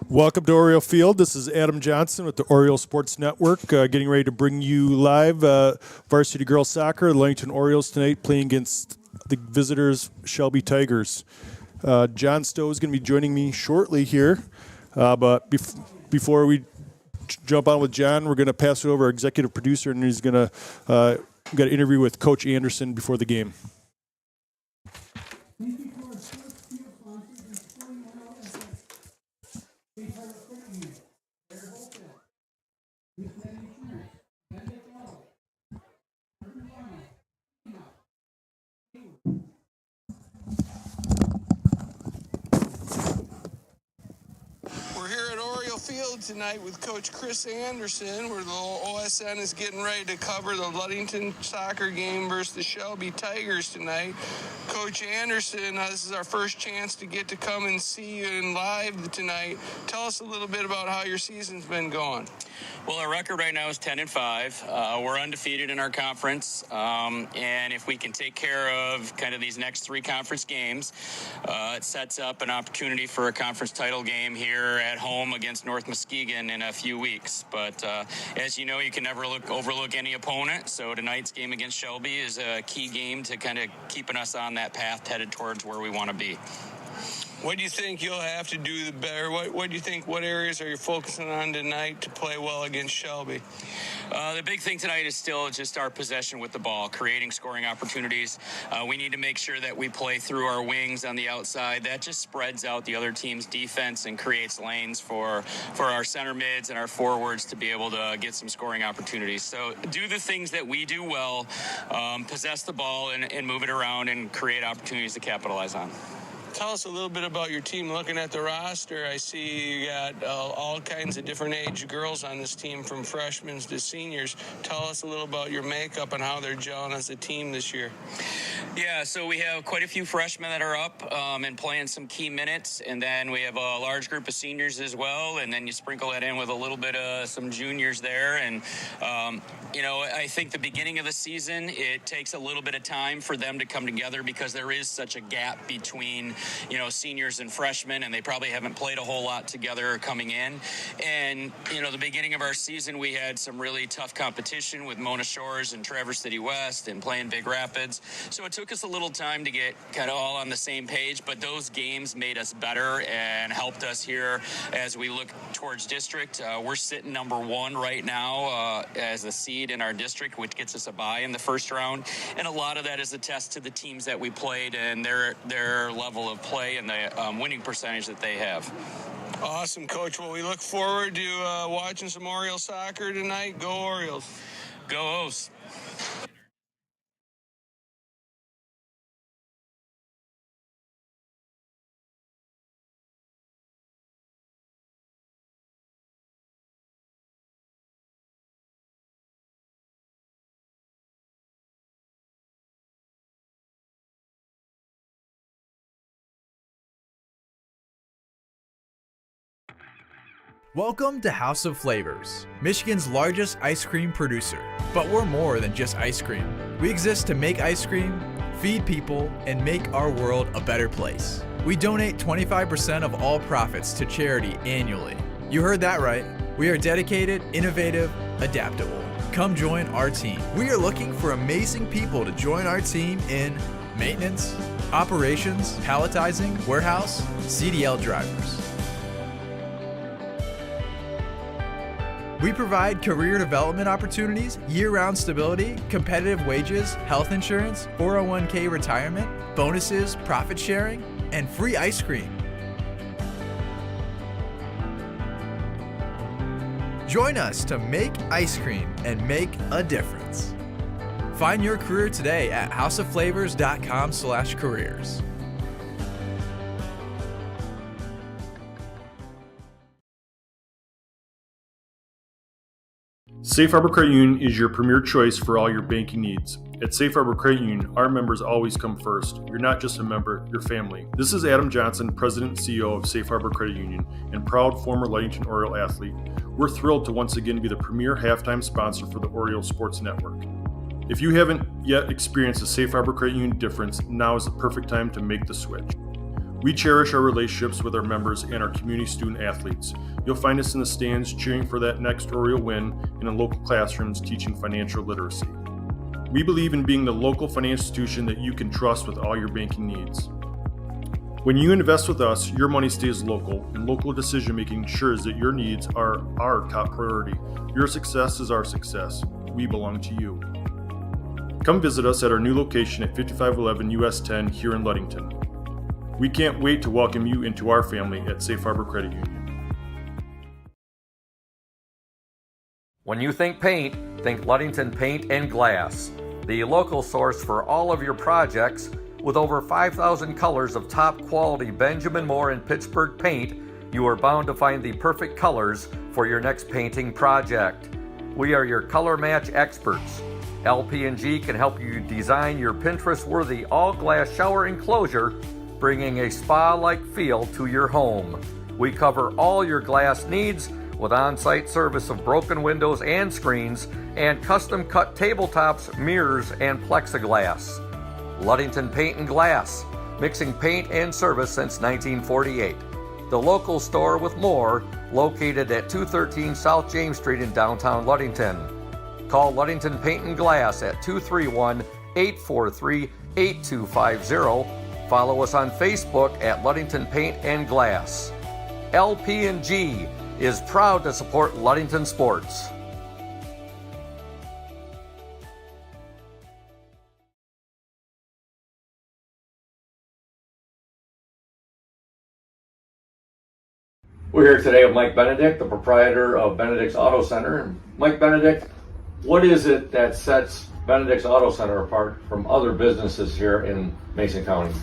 Welcome to Oriole Field. This is Adam Johnson with the Oriole Sports Network, getting ready to bring you live varsity girls soccer. The Ludington Orioles tonight playing against the visitors, Shelby Tigers. John Stowe is going to be joining me shortly here, but before we jump on with John, we're going to pass it over to our executive producer, and he's going to got an interview with Coach Anderson before the game. We're here at Oriole Field tonight with Coach Chris Anderson, where the OSN is getting ready to cover the Ludington soccer game versus the Shelby Tigers tonight. Coach Anderson, this is our first chance to get to come and see you in live tonight. Tell us a little bit about how your season's been going. Well, our record right now is 10-5. We're undefeated in our conference, and if we can take care of kind of these next three conference games, it sets up an opportunity for a conference title game here at home against North Muskegon in a few weeks. But as you know, you can never overlook any opponent, so tonight's game against Shelby is a key game to kind of keeping us on that path headed towards where we want to be. What do you think you'll have to do better? What do you think, what areas are you focusing on tonight to play well against Shelby? The big thing tonight is still just our possession with the ball, creating scoring opportunities. We need to make sure that we play through our wings on the outside. That just spreads out the other team's defense and creates lanes for our center mids and our forwards to be able to get some scoring opportunities. So do the things that we do well, possess the ball and move it around and create opportunities to capitalize on. Tell us a little bit about your team. Looking at the roster, I see you got all kinds of different age girls on this team, from freshmen to seniors. Tell us a little about your makeup and how they're gelling as a team this year. Yeah, so we have quite a few freshmen that are up and playing some key minutes, and then we have a large group of seniors as well, and then you sprinkle that in with a little bit of some juniors there. And, I think the beginning of the season, it takes a little bit of time for them to come together because there is such a gap between seniors and freshmen, and they probably haven't played a whole lot together coming in. And, the beginning of our season, we had some really tough competition with Mona Shores and Traverse City West and playing Big Rapids. So it took us a little time to get kind of all on the same page, but those games made us better and helped us here as we look towards district. We're sitting number 1 right now as a seed in our district, which gets us a bye in the first round. And a lot of that is a test to the teams that we played and their level of play and the winning percentage that they have. Awesome, Coach. Well, we look forward to watching some Oriole soccer tonight. Go Orioles. Go O's. Welcome to House of Flavors, Michigan's largest ice cream producer. But we're more than just ice cream. We exist to make ice cream, feed people, and make our world a better place. We donate 25% of all profits to charity annually. You heard that right. We are dedicated, innovative, adaptable. Come join our team. We are looking for amazing people to join our team in maintenance, operations, palletizing, warehouse, CDL drivers. We provide career development opportunities, year-round stability, competitive wages, health insurance, 401k retirement, bonuses, profit sharing, and free ice cream. Join us to make ice cream and make a difference. Find your career today at houseofflavors.com/careers. Safe Harbor Credit Union is your premier choice for all your banking needs. At Safe Harbor Credit Union, our members always come first. You're not just a member, you're family. This is Adam Johnson, President and CEO of Safe Harbor Credit Union and proud former Ludington Oriole athlete. We're thrilled to once again be the premier halftime sponsor for the Oriole Sports Network. If you haven't yet experienced the Safe Harbor Credit Union difference, now is the perfect time to make the switch. We cherish our relationships with our members and our community student athletes. You'll find us in the stands cheering for that next Oriole win and in local classrooms teaching financial literacy. We believe in being the local financial institution that you can trust with all your banking needs. When you invest with us, your money stays local, and local decision-making ensures that your needs are our top priority. Your success is our success. We belong to you. Come visit us at our new location at 5511 US 10 here in Ludington. We can't wait to welcome you into our family at Safe Harbor Credit Union. When you think paint, think Ludington Paint and Glass, the local source for all of your projects. With over 5,000 colors of top quality Benjamin Moore and Pittsburgh paint, you are bound to find the perfect colors for your next painting project. We are your color match experts. LP&G can help you design your Pinterest-worthy all-glass shower enclosure, bringing a spa-like feel to your home. We cover all your glass needs with on-site service of broken windows and screens and custom-cut tabletops, mirrors, and plexiglass. Ludington Paint and Glass, mixing paint and service since 1948. The local store with more, located at 213 South James Street in downtown Ludington. Call Ludington Paint and Glass at 231-843-8250. Follow us on Facebook at Ludington Paint and Glass. LP&G is proud to support Ludington sports. We're here today with Mike Benedict, the proprietor of Benedict's Auto Center. Mike Benedict, what is it that sets Benedict's Auto Center apart from other businesses here in Mason County?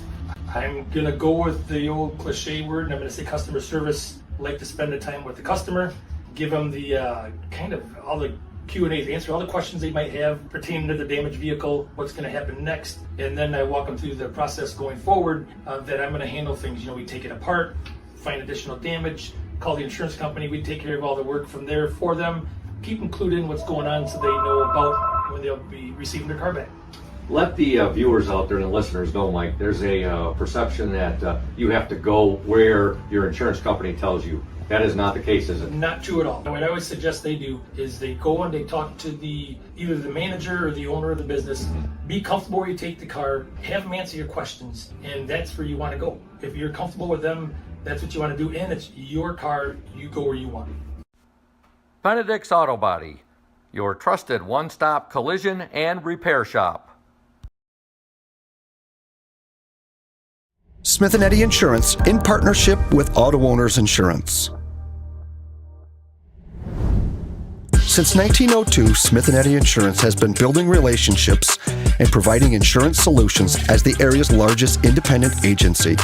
I'm going to go with the old cliche word, and I'm going to say customer service. I like to spend the time with the customer, give them the kind of all the Q&As, answer all the questions they might have pertaining to the damaged vehicle, what's going to happen next, and then I walk them through the process going forward that I'm going to handle things. You know, we take it apart, find additional damage, call the insurance company, we take care of all the work from there for them, keep them clued in what's going on so they know about when they'll be receiving their car back. Let the viewers out there and the listeners know, Mike, there's a perception that you have to go where your insurance company tells you. That is not the case, is it? Not true at all. What I always suggest they do is they go and they talk to either the manager or the owner of the business. Be comfortable where you take the car, have them answer your questions, and that's where you want to go. If you're comfortable with them, that's what you want to do, and it's your car, you go where you want. Benedict's Auto Body, your trusted one-stop collision and repair shop. Smith & Eddy Insurance in partnership with Auto Owners Insurance. Since 1902, Smith & Eddy Insurance has been building relationships and providing insurance solutions as the area's largest independent agency.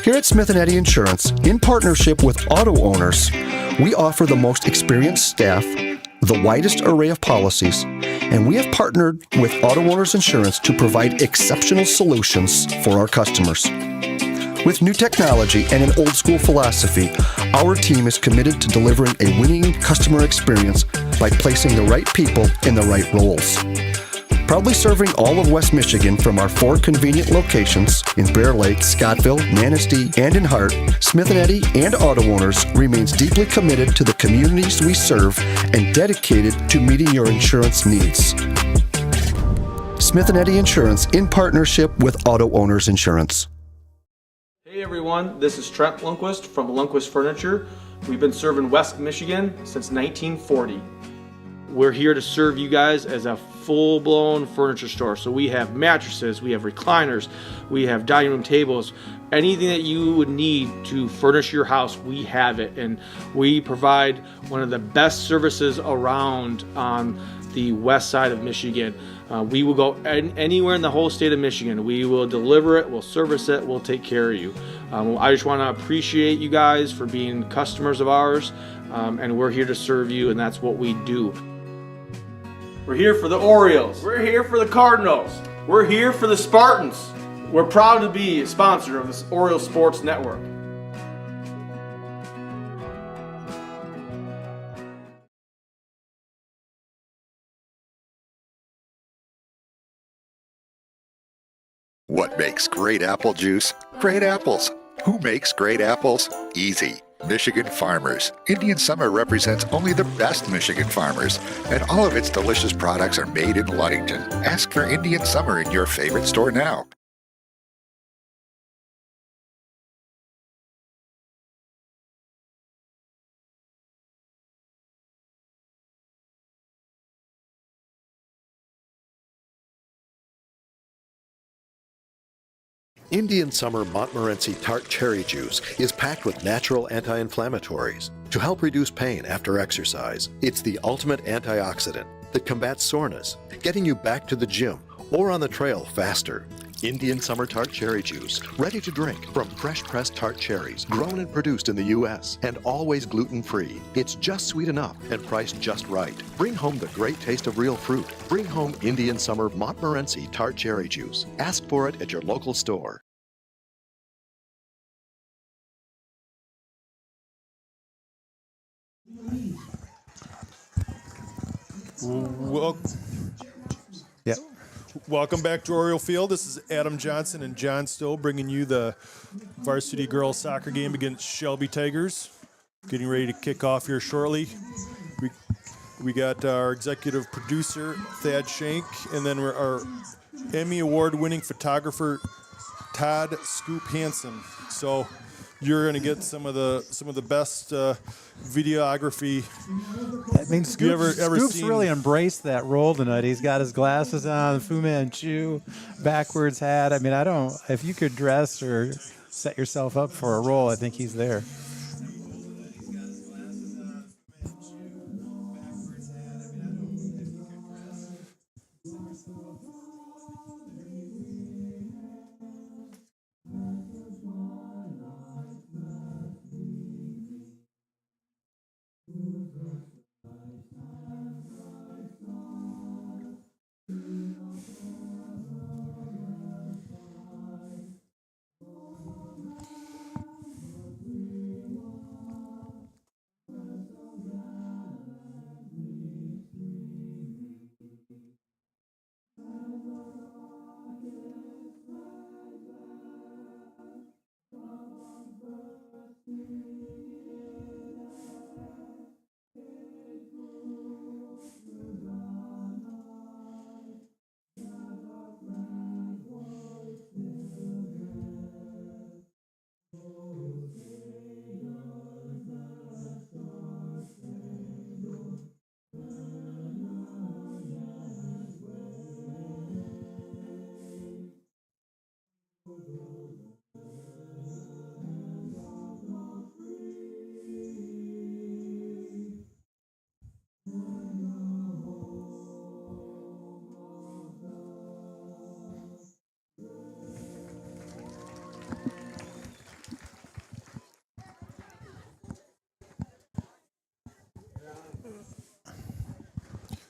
Here at Smith & Eddy Insurance, in partnership with Auto Owners, we offer the most experienced staff, the widest array of policies, and we have partnered with Auto Owners Insurance to provide exceptional solutions for our customers. With new technology and an old-school philosophy, our team is committed to delivering a winning customer experience by placing the right people in the right roles. Proudly serving all of West Michigan from our 4 convenient locations in Bear Lake, Scottville, Manistee, and in Hart, Smith & Eddy and Auto Owners remains deeply committed to the communities we serve and dedicated to meeting your insurance needs. Smith & Eddy Insurance in partnership with Auto Owners Insurance. Hey everyone, this is Trent Lundquist from Lundquist Furniture. We've been serving West Michigan since 1940. We're here to serve you guys as a full-blown furniture store. So we have mattresses, we have recliners, we have dining room tables, anything that you would need to furnish your house, we have it. And we provide one of the best services around on the west side of Michigan. We will go anywhere in the whole state of Michigan. We will deliver it, we'll service it, we'll take care of you. I just want to appreciate you guys for being customers of ours, and we're here to serve you, and that's what we do. We're here for the Orioles. We're here for the Cardinals. We're here for the Spartans. We're proud to be a sponsor of this Oriole Sports Network. What makes great apple juice? Great apples. Who makes great apples? Easy. Michigan farmers. Indian Summer represents only the best Michigan farmers, and all of its delicious products are made in Ludington. Ask for Indian Summer in your favorite store now. Indian Summer Montmorency Tart Cherry Juice is packed with natural anti-inflammatories to help reduce pain after exercise. It's the ultimate antioxidant that combats soreness, getting you back to the gym or on the trail faster. Indian Summer Tart Cherry Juice, ready to drink from fresh pressed tart cherries, grown and produced in the U.S. and always gluten-free. It's just sweet enough and priced just right. Bring home the great taste of real fruit. Bring home Indian Summer Montmorency Tart Cherry Juice. Ask for it at your local store. Well, Yep. welcome back to Oriole Field. This is Adam Johnson and John Stowe bringing you the varsity girls soccer game against Shelby Tigers. Getting ready to kick off here shortly. We got our executive producer Thad Shank, and then our Emmy Award-winning photographer Todd Scoop Hansen. So you're going to get some of the best videography. I mean, Scoop's seen? really embraced that role tonight. He's got his glasses on, Fu Manchu, backwards hat. I mean, if you could dress or set yourself up for a role, I think he's there.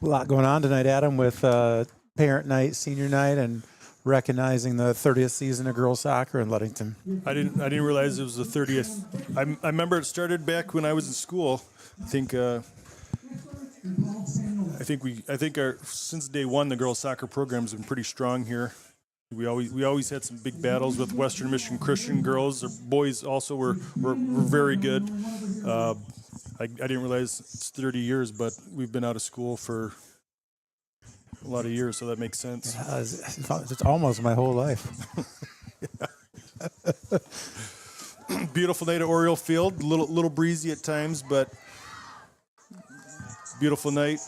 A lot going on tonight, Adam, with parent night, senior night, and recognizing the 30th season of girls soccer in Ludington. I didn't realize it was the 30th. I remember it started back when I was in school. I think our since day one the girls soccer program's been pretty strong here. We always had some big battles with Western Michigan Christian girls. Our boys also were very good. I didn't realize it's 30 years, but we've been out of school for a lot of years, so that makes sense. It's almost my whole life. Beautiful night at Oriole Field. Little breezy at times, but beautiful night.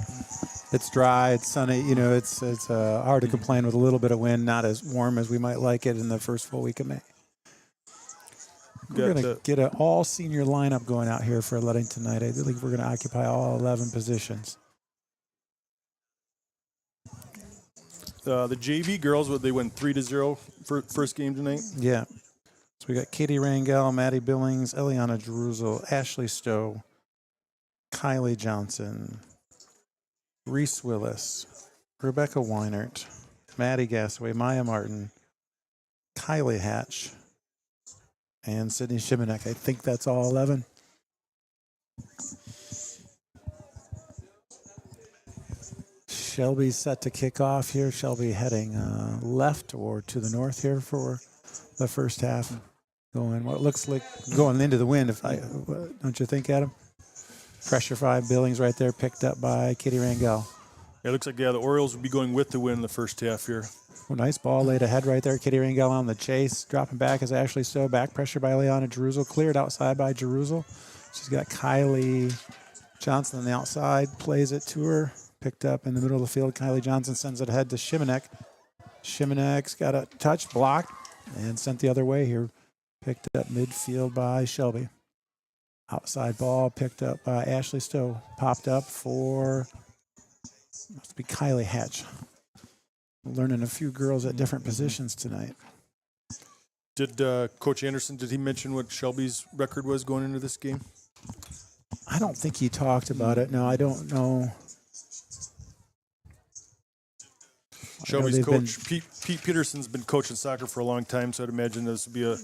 It's dry. It's sunny. You know, it's hard to complain with a little bit of wind. Not as warm as we might like it in the first full week of May. We're going to get an all-senior lineup going out here for Ludington tonight. I believe we're going to occupy all 11 positions. The JV girls, they went 3-0 for first game tonight. Yeah. So we got Katie Rangel, Maddie Billings, Eliana Jeruzel, Ashley Stowe, Kylie Johnson, Reese Willis, Rebecca Weinert, Maddie Gasaway, Maya Martin, Kylie Hatch, and Sydney Shimanek. I think that's all 11. Shelby's set to kick off here. Shelby heading left or to the north here for the first half. Going what looks like going into the wind. Don't you think, Adam? Pressure 5, Billings right there, picked up by Kitty Rangel. Yeah, it looks like, the Orioles would be going with the win in the first half here. Well, nice ball laid ahead right there. Kitty Rangel on the chase. Dropping back is Ashley Stowe. Back pressure by Leona Jeruzel. Cleared outside by Jeruzel. She's got Kylie Johnson on the outside. Plays it to her. Picked up in the middle of the field. Kylie Johnson sends it ahead to Shimanek. Shimanek's got a touch, blocked, and sent the other way here. Picked up midfield by Shelby. Outside ball picked up by Ashley Stowe. Popped up for, must be Kylie Hatch. Learning a few girls at different positions tonight. Did Coach Anderson, did he mention what Shelby's record was going into this game? I don't think he talked about it. No, I don't know. Shelby's coach, Pete Peterson's been coaching soccer for a long time, so I'd imagine this would be a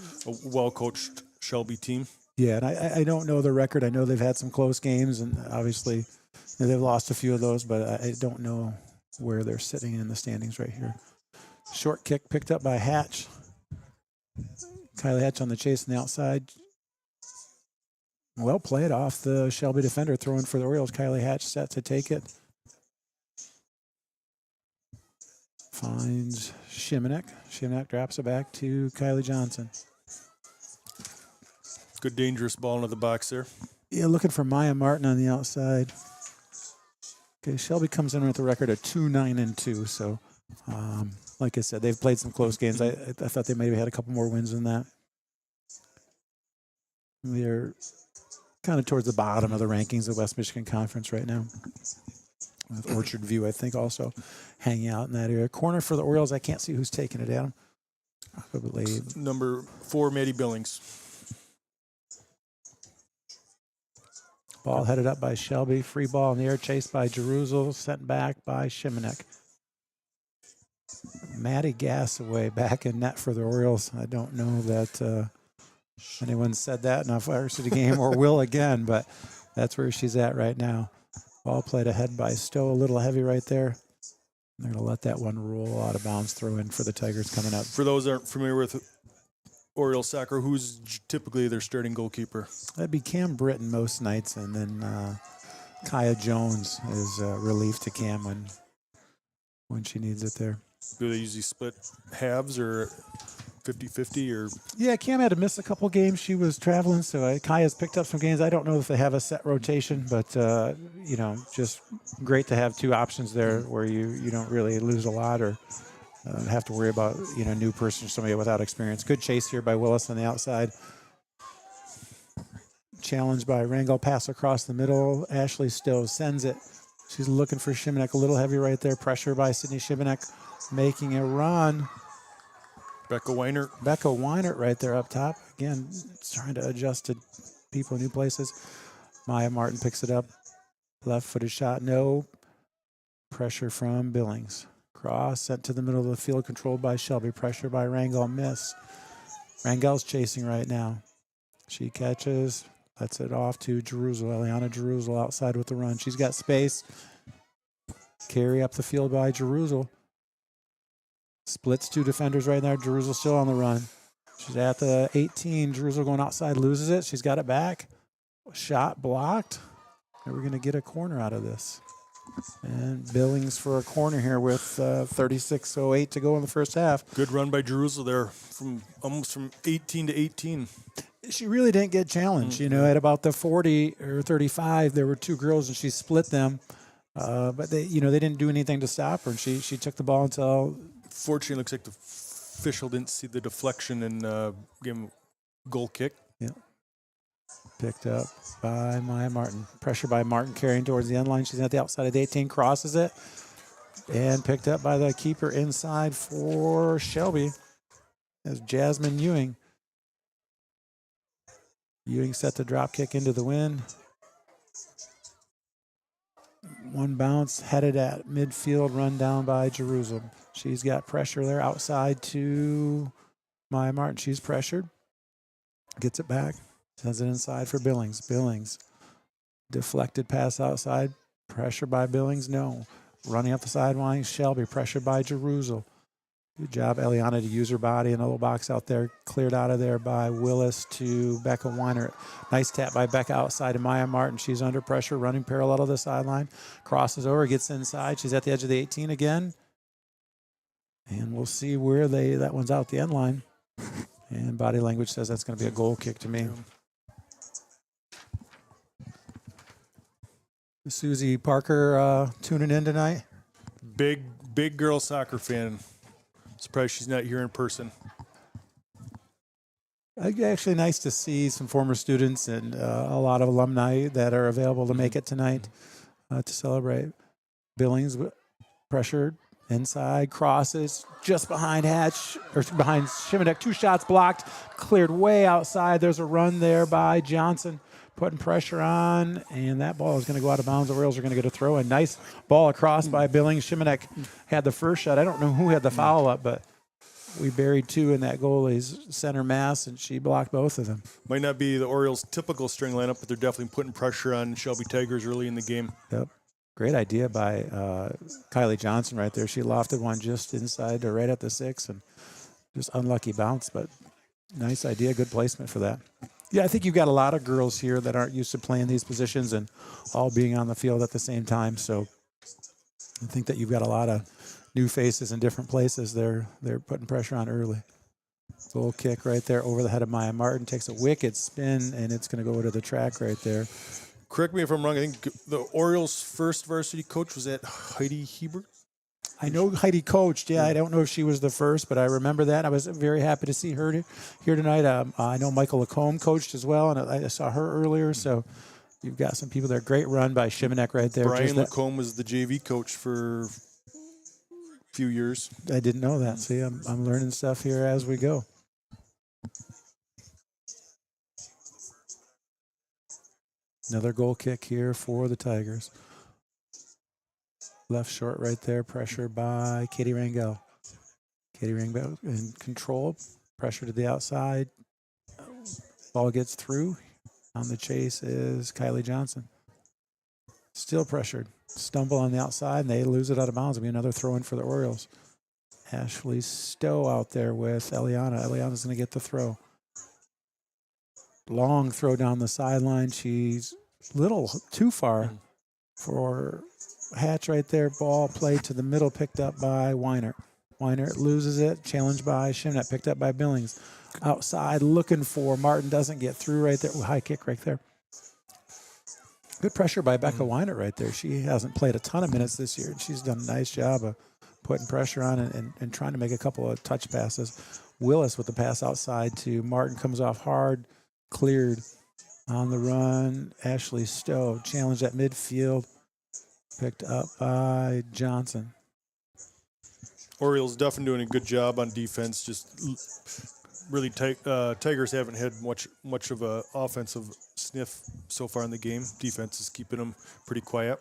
well-coached Shelby team. Yeah, and I don't know the record. I know they've had some close games, and obviously they've lost a few of those, but I don't know where they're sitting in the standings right here. Short kick picked up by Hatch. Kylie Hatch on the chase on the outside. Well played off the Shelby defender, throwing for the Orioles. Kylie Hatch set to take it. Finds Shimanek. Shimanek drops it back to Kylie Johnson. Good dangerous ball into the box there. Yeah, looking for Maya Martin on the outside. Okay, Shelby comes in with a record of 2-9-2. So, like I said, they've played some close games. I thought they maybe had a couple more wins than that. They're kind of towards the bottom of the rankings of West Michigan Conference right now. With Orchard View, I think, also hanging out in that area. Corner for the Orioles. I can't see who's taking it, Adam. Probably number 4, Maddie Billings. Ball headed up by Shelby. Free ball in the air, chased by Jeruzel. Sent back by Shimanek. Maddie Gassaway back in net for the Orioles. I don't know that anyone said that in a varsity game or will again, but that's where she's at right now. Ball played ahead by Stowe, a little heavy right there. They're going to let that one roll out of bounds, throw in for the Tigers coming up. For those that aren't familiar with Oriole Soccer, who's typically their starting goalkeeper? That'd be Cam Britton most nights, and then Kaya Jones is relief to Cam when she needs it there. Do they usually split halves or 50-50 or? Yeah, Cam had to miss a couple games. She was traveling, so Kaya's picked up some games. I don't know if they have a set rotation, but just great to have two options there where you don't really lose a lot or have to worry about new person, somebody without experience. Good chase here by Willis on the outside. Challenged by Rangel, pass across the middle. Ashley Stowe sends it. She's looking for Shimanek, a little heavy right there. Pressure by Sydney Shimanek, making a run. Becca Weinert right there up top. Again, trying to adjust to people in new places. Maya Martin picks it up. Left-footed shot, no. Pressure from Billings. Cross sent to the middle of the field, controlled by Shelby. Pressure by Rangel, miss. Rangel's chasing right now. She catches, lets it off to Jeruzel. Eliana Jeruzel outside with the run. She's got space. Carry up the field by Jeruzel. Splits two defenders right there. Jeruzel still on the run. She's at the 18. Jeruzel going outside, loses it. She's got it back. Shot blocked. And we're going to get a corner out of this. And Billings for a corner here with 36:08 to go in the first half. Good run by Jeruzel there from almost from 18 to 18. She really didn't get challenged. At about the 40 or 35, there were two girls and she split them. But they didn't do anything to stop her. And she took the ball until. Fortunately, it looks like the official didn't see the deflection and gave him a goal kick. Yeah. Picked up by Maya Martin. Pressure by Martin carrying towards the end line. She's at the outside of the 18, crosses it. And picked up by the keeper inside for Shelby. As Jasmine Ewing. Ewing set the drop kick into the wind. One bounce headed at midfield, run down by Jerusalem. She's got pressure there outside to Maya Martin. She's pressured. Gets it back. Sends it inside for Billings. Billings. Deflected pass outside. Pressure by Billings. No. Running up the sideline. Shelby. Pressured by Jerusalem. Good job, Eliana, to use her body in a little box out there. Cleared out of there by Willis to Becca Weiner. Nice tap by Becca outside to Maya Martin. She's under pressure, running parallel to the sideline. Crosses over, gets inside. She's at the edge of the 18 again. And we'll see where that one's out the end line. And body language says that's going to be a goal kick to me. Susie Parker tuning in tonight. Big girl soccer fan. Surprised she's not here in person. Actually, nice to see some former students and a lot of alumni that are available to make it tonight to celebrate. Billings pressured inside, crosses just behind Hatch or behind Shimadek. 2 shots blocked, cleared way outside. There's a run there by Johnson, putting pressure on, and that ball is going to go out of bounds. The Orioles are going to get a throw. A nice ball across by Billings. Shimadek had the first shot. I don't know who had the follow-up, but we buried 2 in that goalie's center mass, and she blocked both of them. Might not be the Orioles' typical string lineup, but they're definitely putting pressure on Shelby Tigers early in the game. Yep. Great idea by Kylie Johnson right there. She lofted one just inside or right at the 6, and just unlucky bounce, but nice idea. Good placement for that. Yeah, I think you've got a lot of girls here that aren't used to playing these positions and all being on the field at the same time. So I think that you've got a lot of new faces in different places. They're putting pressure on early. Goal kick right there over the head of Maya Martin. Takes a wicked spin, and it's going to go to the track right there. Correct me if I'm wrong. I think the Orioles' first varsity coach was at Heidi Hebert. I know Heidi coached. Yeah, I don't know if she was the first, but I remember that. I was very happy to see her here tonight. I know Michael Lacombe coached as well, and I saw her earlier. So you've got some people there. Great run by Shimanek right there. Brian Lacombe was the JV coach for a few years. I didn't know that. See, I'm learning stuff here as we go. Another goal kick here for the Tigers. Left short right there, pressure by Katie Rangel. Katie Rangel in control, pressure to the outside. Ball gets through. On the chase is Kylie Johnson. Still pressured. Stumble on the outside, and they lose it out of bounds. It'll be another throw in for the Orioles. Ashley Stowe out there with Eliana. Eliana's going to get the throw. Long throw down the sideline. She's a little too far for Hatch right there. Ball played to the middle, picked up by Weiner. Weiner loses it. Challenged by Shimnett, picked up by Billings. Outside looking for Martin. Doesn't get through right there. Ooh, high kick right there. Good pressure by Becca Weiner right there. She hasn't played a ton of minutes this year, and she's done a nice job of putting pressure on and trying to make a couple of touch passes. Willis with the pass outside to Martin. Comes off hard. Cleared on the run. Ashley Stowe challenged at midfield. Picked up by Johnson. Orioles definitely doing a good job on defense. Just really Tigers haven't had much of a offensive sniff so far in the game. Defense is keeping them pretty quiet.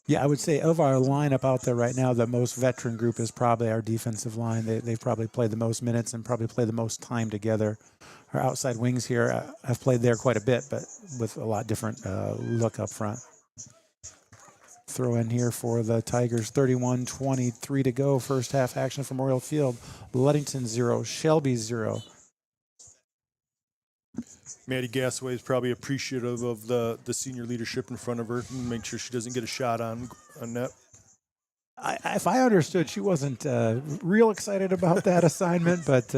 Yeah, I would say of our lineup out there right now, the most veteran group is probably our defensive line. They've probably played the most minutes and probably played the most time together. Our outside wings here, I've played there quite a bit, but with a lot different look up front. Throw in here for the Tigers. 31-23 to go. First half action from Oriole Field. Ludington 0, Shelby 0. Maddie Gasaway is probably appreciative of the senior leadership in front of her and make sure she doesn't get a shot on net. If I understood, she wasn't real excited about that assignment, but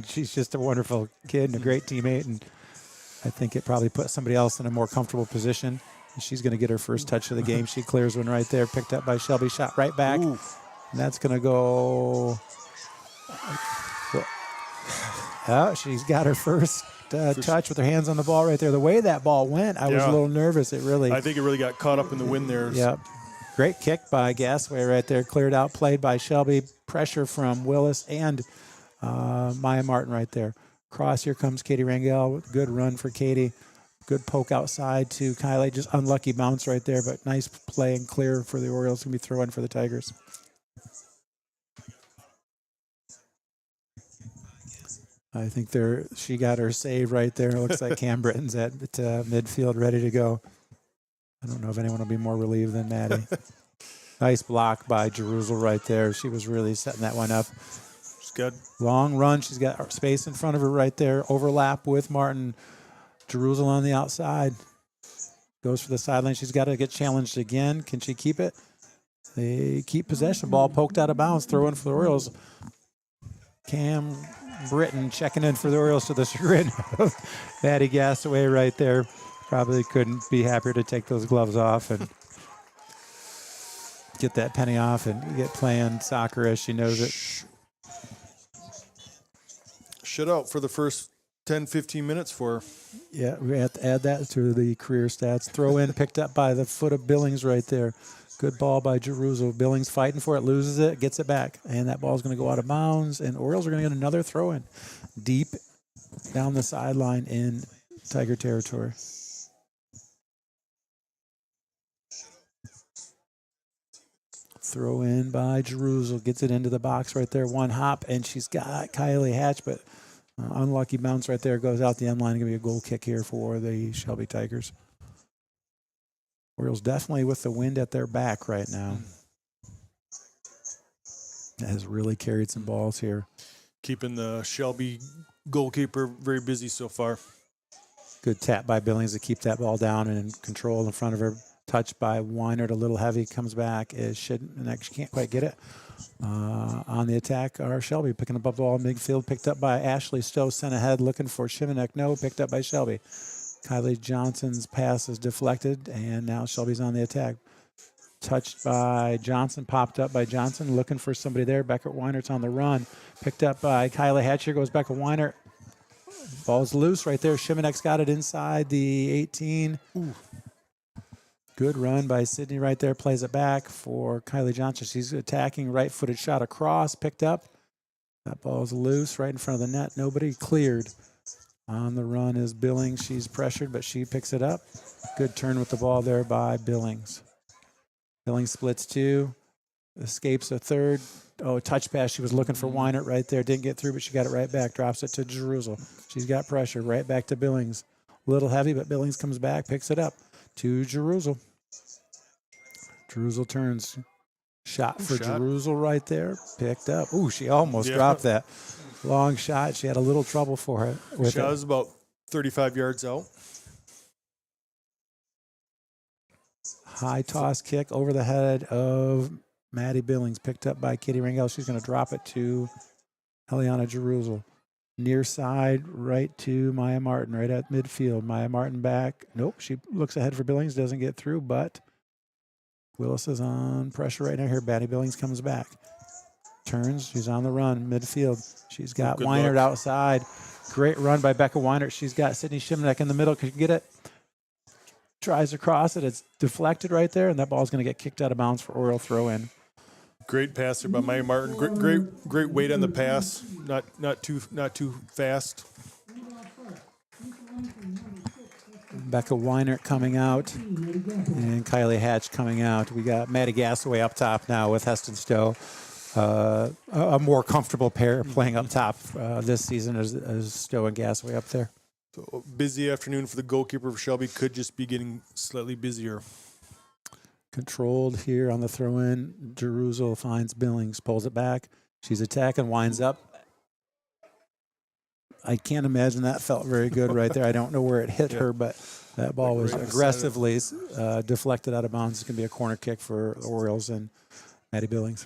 she's just a wonderful kid and a great teammate, and I think it probably put somebody else in a more comfortable position. She's going to get her first touch of the game. She clears one right there, picked up by Shelby, shot right back. Ooh. And that's going to go. She's got her first touch with her hands on the ball right there. The way that ball went, I was a little nervous. I think it really got caught up in the wind there. Yep. Great kick by Gasway right there. Cleared out, played by Shelby. Pressure from Willis and Maya Martin right there. Cross, here comes Katie Rangel. Good run for Katie. Good poke outside to Kylie. Just unlucky bounce right there, but nice play and clear for the Orioles. Going to be throw-in for the Tigers. I think she got her save right there. It looks like Cam Britton's at midfield ready to go. I don't know if anyone will be more relieved than Maddie. Nice block by Jerusalem right there. She was really setting that one up. She's got Long run. She's got space in front of her right there. Overlap with Martin. Jerusalem on the outside. Goes for the sideline. She's got to get challenged again. Can she keep it? They keep possession. Ball poked out of bounds. Throw in for the Orioles. Cam Britton checking in for the Orioles to the chagrin of Maddie Gasaway right there. Probably couldn't be happier to take those gloves off and get that penny off and get playing soccer as she knows it. Shutout for the first 10, 15 minutes for her. Yeah, we have to add that to the career stats. Throw in picked up by the foot of Billings right there. Good ball by Jerusalem. Billings fighting for it, loses it, gets it back. And that ball's going to go out of bounds, and Orioles are going to get another throw in deep down the sideline in Tiger territory. Throw in by Jerusalem. Gets it into the box right there. One hop, and she's got Kylie Hatch, but unlucky bounce right there. Goes out the end line. Going to be a goal kick here for the Shelby Tigers. Orioles definitely with the wind at their back right now. That has really carried some balls here. Keeping the Shelby goalkeeper very busy so far. Good tap by Billings to keep that ball down and in control in front of her. Touched by Weinert, a little heavy, comes back. She can't quite get it. On the attack are Shelby picking up a ball in midfield, picked up by Ashley Stowe, sent ahead looking for Shimanek. No, picked up by Shelby. Kylie Johnson's pass is deflected, and now Shelby's on the attack. Touched by Johnson, popped up by Johnson, looking for somebody there. Beckett Weinert's on the run. Picked up by Kylie Hatcher, goes back to Weinert. Ball's loose right there. Shimanek's got it inside the 18. Ooh. Good run by Sydney right there. Plays it back for Kylie Johnson. She's attacking, right-footed shot across, picked up. That ball's loose right in front of the net. Nobody cleared. On the run is Billings. She's pressured, but she picks it up. Good turn with the ball there by Billings. Billings splits two, escapes a third. Oh, touch pass. She was looking for Weinert right there. Didn't get through, but she got it right back. Drops it to Jerusalem. She's got pressure right back to Billings. A little heavy, but Billings comes back, picks it up to Jerusalem. Jerusalem turns. Shot for Jerusalem right there. Picked up. Ooh, she almost dropped that. Long shot. She had a little trouble for it. She was about 35 yards out. High toss kick over the head of Maddie Billings. Picked up by Kitty Rangel. She's going to drop it to Eliana Jerusalem. Near side, right to Maya Martin, right at midfield. Maya Martin back. Nope, she looks ahead for Billings. Doesn't get through, but Willis is on pressure right now here. Maddie Billings comes back. Turns. She's on the run. Midfield. She's got Weinert outside. Great run by Becca Weinert. She's got Sydney Shimanek in the middle. Can get it? Tries to cross it. It's deflected right there, and that ball's going to get kicked out of bounds for Oriole throw in. Great passer by Maya Martin. Great weight on the pass. Not too fast. Becca Weinert coming out, and Kylie Hatch coming out. We got Maddie Gasaway up top now with Heston Stowe. A more comfortable pair playing up top this season as Stowe and Gasaway up there. So busy afternoon for the goalkeeper for Shelby. Could just be getting slightly busier. Controlled here on the throw-in. Jerusalem finds Billings, pulls it back. She's attacking, winds up. I can't imagine that felt very good right there. I don't know where it hit her, but that ball was aggressively deflected out of bounds. It's going to be a corner kick for the Orioles and Maddie Billings.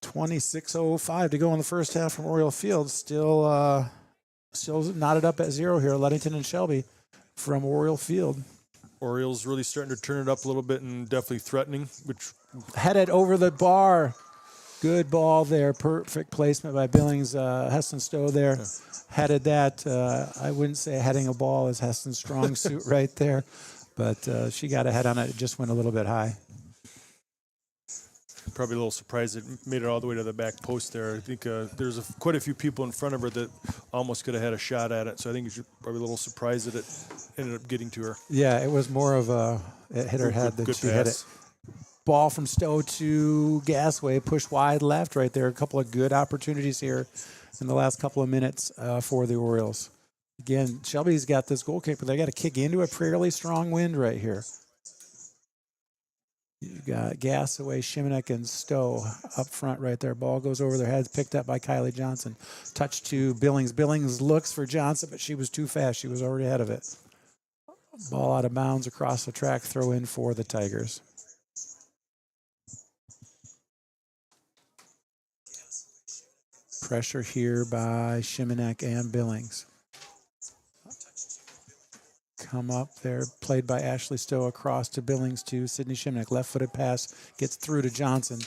26:05 to go in the first half from Oriole Field. Still knotted up at 0 here. Ludington and Shelby from Oriole Field. Orioles really starting to turn it up a little bit and definitely threatening. Which headed over the bar. Good ball there. Perfect placement by Billings. Heston Stowe there headed that. I wouldn't say heading a ball is Heston's strong suit right there, but she got a head on it. It just went a little bit high. Probably a little surprised it made it all the way to the back post there. I think there's quite a few people in front of her that almost could have had a shot at it. So I think you're probably a little surprised that it ended up getting to her. Yeah, it was more of it hit her head than she hit it. Ball from Stowe to Gasaway, push wide left right there. A couple of good opportunities here in the last couple of minutes for the Orioles. Again, Shelby's got this goal kick, but they got to kick into a fairly strong wind right here. You got Gasaway, Shimanek, and Stowe up front right there. Ball goes over their heads, picked up by Kylie Johnson. Touch to Billings. Billings looks for Johnson, but she was too fast. She was already ahead of it. Ball out of bounds across the track. Throw in for the Tigers. Pressure here by Shimanek and Billings. Come up there, played by Ashley Stowe across to Billings to Sydney Shimanek. Left-footed pass gets through to Johnson.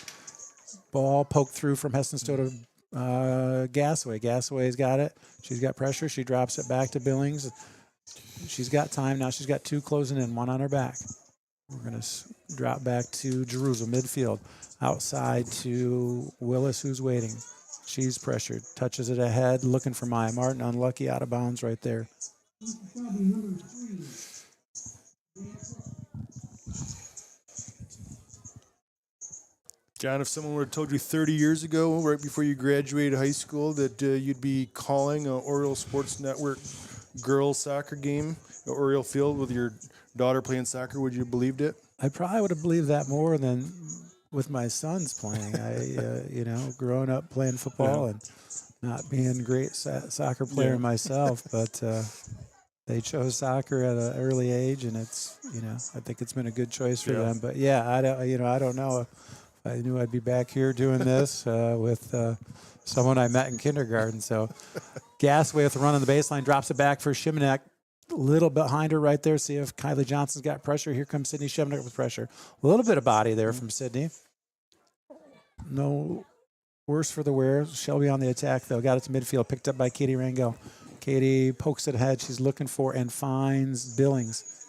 Ball poked through from Heston Stowe to Gasaway. Gasaway's got it. She's got pressure. She drops it back to Billings. She's got time now. She's got two closing in, one on her back. We're going to drop back to Jerusalem, midfield. Outside to Willis, who's waiting. She's pressured. Touches it ahead, looking for Maya Martin. Unlucky, out of bounds right there. John, if someone would have told you 30 years ago, right before you graduated high school, that you'd be calling an Oriole Sports Network girls soccer game at Oriole Field with your daughter playing soccer, would you have believed it? I probably would have believed that more than with my sons playing. I, growing up playing football and not being a great soccer player myself, but they chose soccer at an early age, and it's, I think it's been a good choice for them. But I don't know if I knew I'd be back here doing this with someone I met in kindergarten. So Gasaway with a run on the baseline, drops it back for Shimanek. A little behind her right there. See if Kylie Johnson's got pressure. Here comes Sydney Shimanek with pressure. A little bit of body there from Sydney. No worse for the wear. Shelby on the attack, though. Got it to midfield. Picked up by Katie Rangel. Katie pokes it ahead. She's looking for and finds Billings.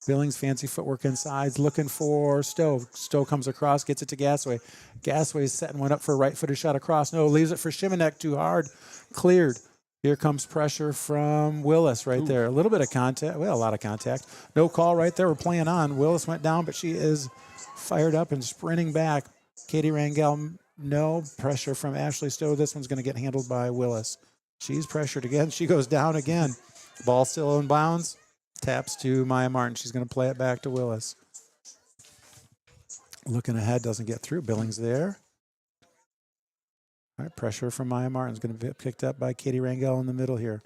Billings, fancy footwork inside, looking for Stowe. Stowe comes across, gets it to Gasaway. Gasaway's setting one up for a right-footed shot across. No, leaves it for Shimanek, too hard. Cleared. Here comes pressure from Willis right there. A little bit of contact. Well, a lot of contact. No call right there. We're playing on. Willis went down, but she is fired up and sprinting back. Katie Rangel, no pressure from Ashley Stowe. This one's going to get handled by Willis. She's pressured again. She goes down again. Ball still in bounds. Taps to Maya Martin. She's going to play it back to Willis. Looking ahead, doesn't get through. Billings there. All right, pressure from Maya Martin is going to be picked up by Katie Rangel in the middle here.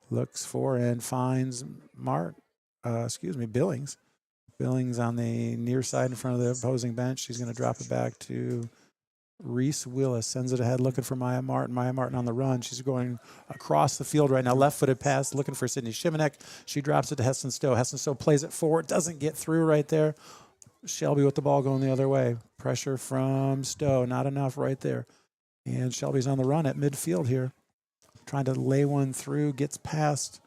Looks for and finds Billings. Billings on the near side in front of the opposing bench. She's going to drop it back to Reese Willis. Sends it ahead looking for Maya Martin. Maya Martin on the run. She's going across the field right now. Left-footed pass looking for Sydney Shimanek. She drops it to Heston Stowe. Heston Stowe plays it forward. Doesn't get through right there. Shelby with the ball going the other way. Pressure from Stowe. Not enough right there. And Shelby's on the run at midfield here. Trying to lay one through. Gets past.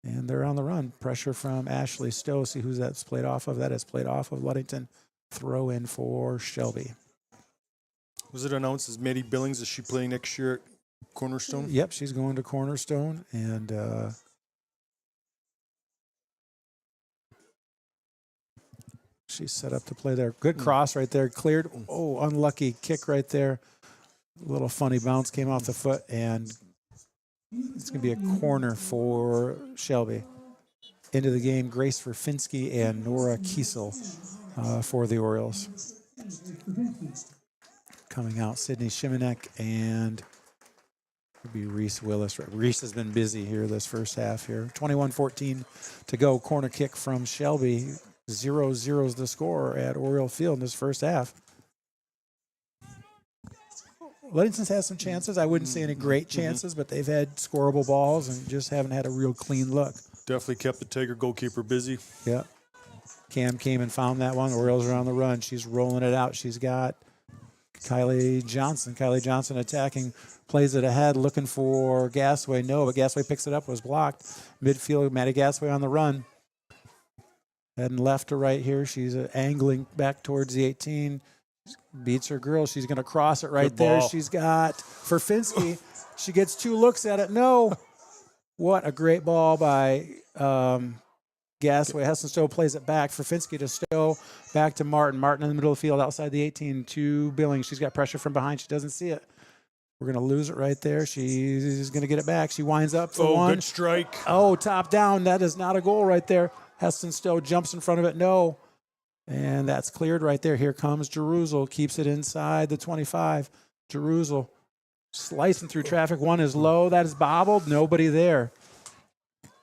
And they're on the run. Pressure from Ashley Stowe. See who's that's played off of. That is played off of Ludington. Throw in for Shelby. Was it announced as Maddie Billings? Is she playing next year at Cornerstone? Yep, she's going to Cornerstone. And she's set up to play there. Good cross right there. Cleared. Oh, unlucky kick right there. A little funny bounce came off the foot, and it's going to be a corner for Shelby. Into the game, Grace Verfinski and Nora Kiesel for the Orioles. Coming out, Sydney Shimanek and it'll be Reese Willis. Reese has been busy here this first half here. 21-14 to go. Corner kick from Shelby. 0-0 is the score at Oriole Field in this first half. Ludington's had some chances. I wouldn't say any great chances, but they've had scoreable balls and just haven't had a real clean look. Definitely kept the Tiger goalkeeper busy. Yeah. Cam came and found that one. Orioles are on the run. She's rolling it out. She's got Kylie Johnson. Kylie Johnson attacking, plays it ahead, looking for Gasaway. No, but Gasaway picks it up, was blocked. Midfield, Maddie Gasaway on the run. Heading left to right here. She's angling back towards the 18. Beats her girl. She's going to cross it right there. She's got Verfinski. She gets two looks at it. No. What a great ball by Gasaway. Heston Stowe plays it back. Verfinski to Stowe. Back to Martin. Martin in the middle of the field outside the 18 to Billings. She's got pressure from behind. She doesn't see it. We're going to lose it right there. She's going to get it back. She winds up for one. Good strike. Oh, top down. That is not a goal right there. Heston Stowe jumps in front of it. No. And that's cleared right there. Here comes Jerusalem. Keeps it inside the 25. Jerusalem slicing through traffic. One is low. That is bobbled. Nobody there.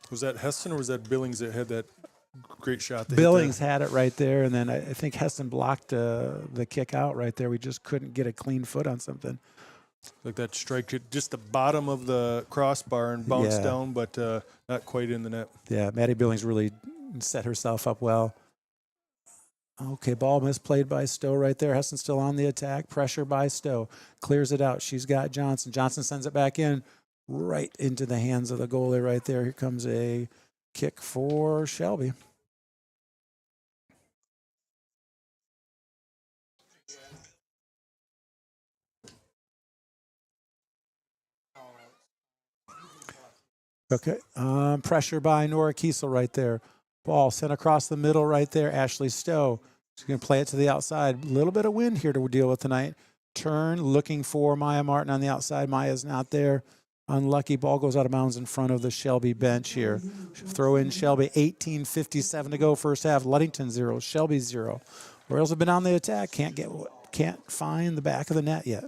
Was that Heston or was that Billings that had that great shot? Billings had it right there. And then I think Heston blocked the kick out right there. We just couldn't get a clean foot on something. Like that strike hit just the bottom of the crossbar and bounced down, but not quite in the net. Yeah, Maddie Billings really set herself up well. Okay, ball misplayed by Stowe right there. Heston still on the attack. Pressure by Stowe. Clears it out. She's got Johnson. Johnson sends it back in right into the hands of the goalie right there. Here comes a kick for Shelby. Okay, pressure by Nora Kiesel right there. Ball sent across the middle right there. Ashley Stowe. She's going to play it to the outside. A little bit of wind here to deal with tonight. Turn, looking for Maya Martin on the outside. Maya's not there. Unlucky. Ball goes out of bounds in front of the Shelby bench here. Throw in Shelby. 18:57 to go first half. Ludington 0, Shelby 0. Orioles have been on the attack. Can't find the back of the net yet.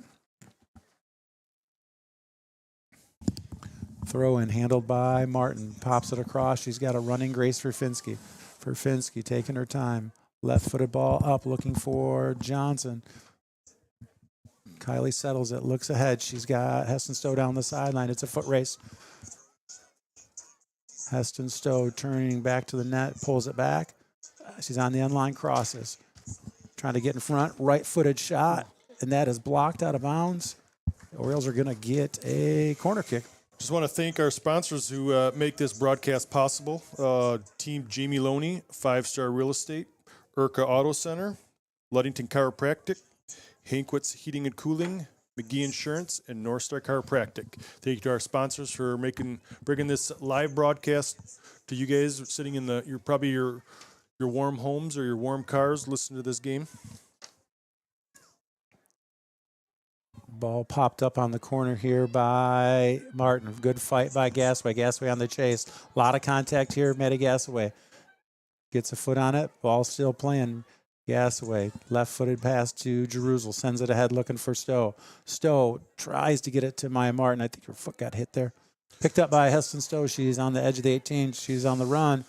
Throw in handled by Martin. Pops it across. She's got a running Grace for Finsky. Finsky taking her time. Left-footed ball up, looking for Johnson. Kylie settles it, looks ahead. She's got Heston Stowe down the sideline. It's a foot race. Heston Stowe turning back to the net, pulls it back. She's on the unlined crosses. Trying to get in front. Right-footed shot, and that is blocked out of bounds. The Orioles are going to get a corner kick. Just want to thank our sponsors who make this broadcast possible. Team Jamie Loney, 5 Star Real Estate, Urca Auto Center, Ludington Chiropractic, Hankwitz Heating and Cooling, McGee Insurance, and North Star Chiropractic. Thank you to our sponsors for bringing this live broadcast to you guys sitting in your warm homes or your warm cars listening to this game. Ball popped up on the corner here by Martin. Good fight by Gasaway. Gasaway on the chase. A lot of contact here. Maddie Gasaway gets a foot on it. Ball still playing. Gasaway. Left-footed pass to Jerusalem. Sends it ahead looking for Stowe. Stowe tries to get it to Maya Martin. I think her foot got hit there. Picked up by Heston Stowe. She's on the edge of the 18. She's on the run.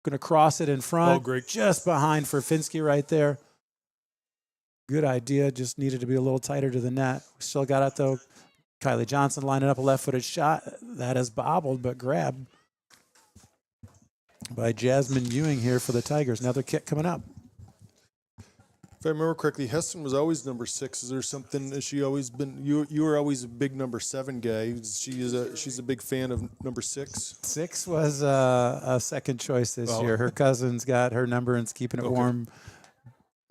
Going to cross it in front. Oh, great. Just behind for Finsky right there. Good idea. Just needed to be a little tighter to the net. We still got it, though. Kylie Johnson lining up a left-footed shot. That is bobbled, but grabbed by Jasmine Ewing here for the Tigers. Another kick coming up. If I remember correctly, Heston was always number 6. Is there something? Has she always been? You were always a big number 7 guy. She's a big fan of number 6. 6 was a second choice this year. Her cousin's got her number and's keeping it warm.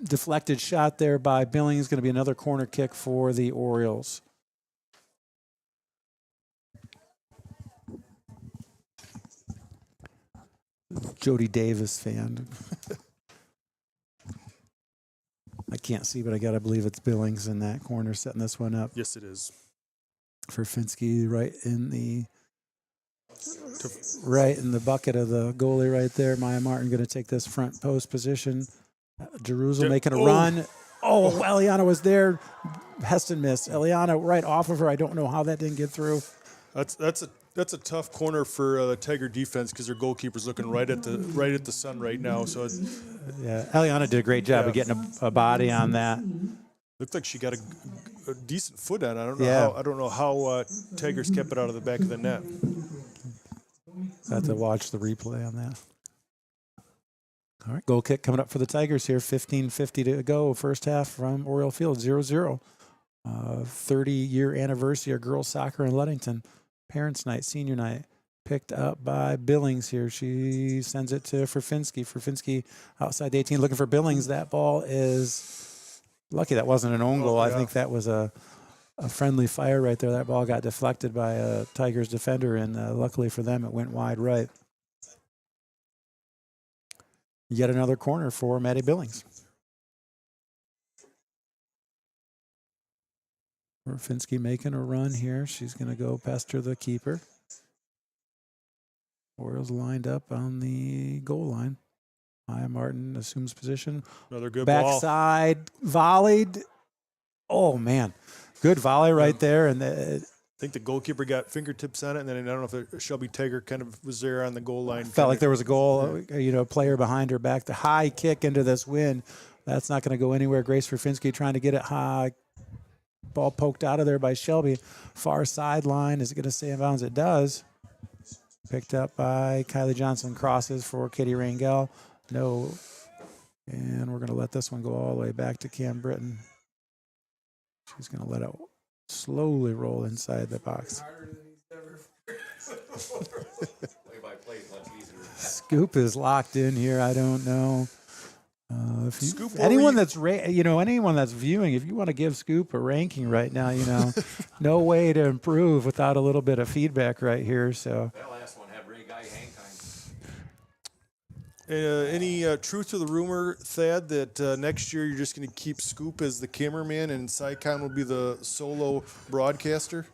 Deflected shot there by Billings. Going to be another corner kick for the Orioles. Jody Davis fan. I can't see, but I got to believe it's Billings in that corner setting this one up. Yes, it is. For Finsky right in the bucket of the goalie right there. Maya Martin going to take this front post position. Jerusalem making a run. Oh, Eliana was there. Heston missed. Eliana right off of her. I don't know how that didn't get through. That's a tough corner for the Tiger defense because their goalkeeper's looking right at the sun right now. So Eliana did a great job of getting a body on that. Looked like she got a decent foot on it. I don't know how Tigers kept it out of the back of the net. Have to watch the replay on that. All right, goal kick coming up for the Tigers here. 15:50 to go. First half from Oriole Field, 0-0. 30-year anniversary of girls soccer in Ludington. Parents' night, senior night. Picked up by Billings here. She sends it to Finsky. Finsky outside the 18 looking for Billings. That ball is lucky that wasn't an own goal. I think that was a friendly fire right there. That ball got deflected by a Tigers defender, and luckily for them, it went wide right. Yet another corner for Maddie Billings. Finsky making a run here. She's going to go pester the keeper. Orioles lined up on the goal line. Maya Martin assumes position. Another good ball. Backside, volleyed. Oh, man. Good volley right there. And I think the goalkeeper got fingertips on it, and then I don't know if the Shelby Tiger kind of was there on the goal line. felt like there was a goal, player behind her back. The high kick into this wind. That's not going to go anywhere. Grace Verfinski trying to get it high. Ball poked out of there by Shelby. Far sideline. Is it going to stay in bounds? It does. Picked up by Kylie Johnson. Crosses for Katie Rangel. No. And we're going to let this one go all the way back to Cam Britton. She's going to let it slowly roll inside the box. Scoop is locked in here. I don't know. Anyone that's viewing, if you want to give Scoop a ranking right now, no way to improve without a little bit of feedback right here. So That last one had Ray Guy hang time. Any truth to the rumor, Thad, that next year you're just going to keep Scoop as the cameraman and Sycon will be the solo broadcaster?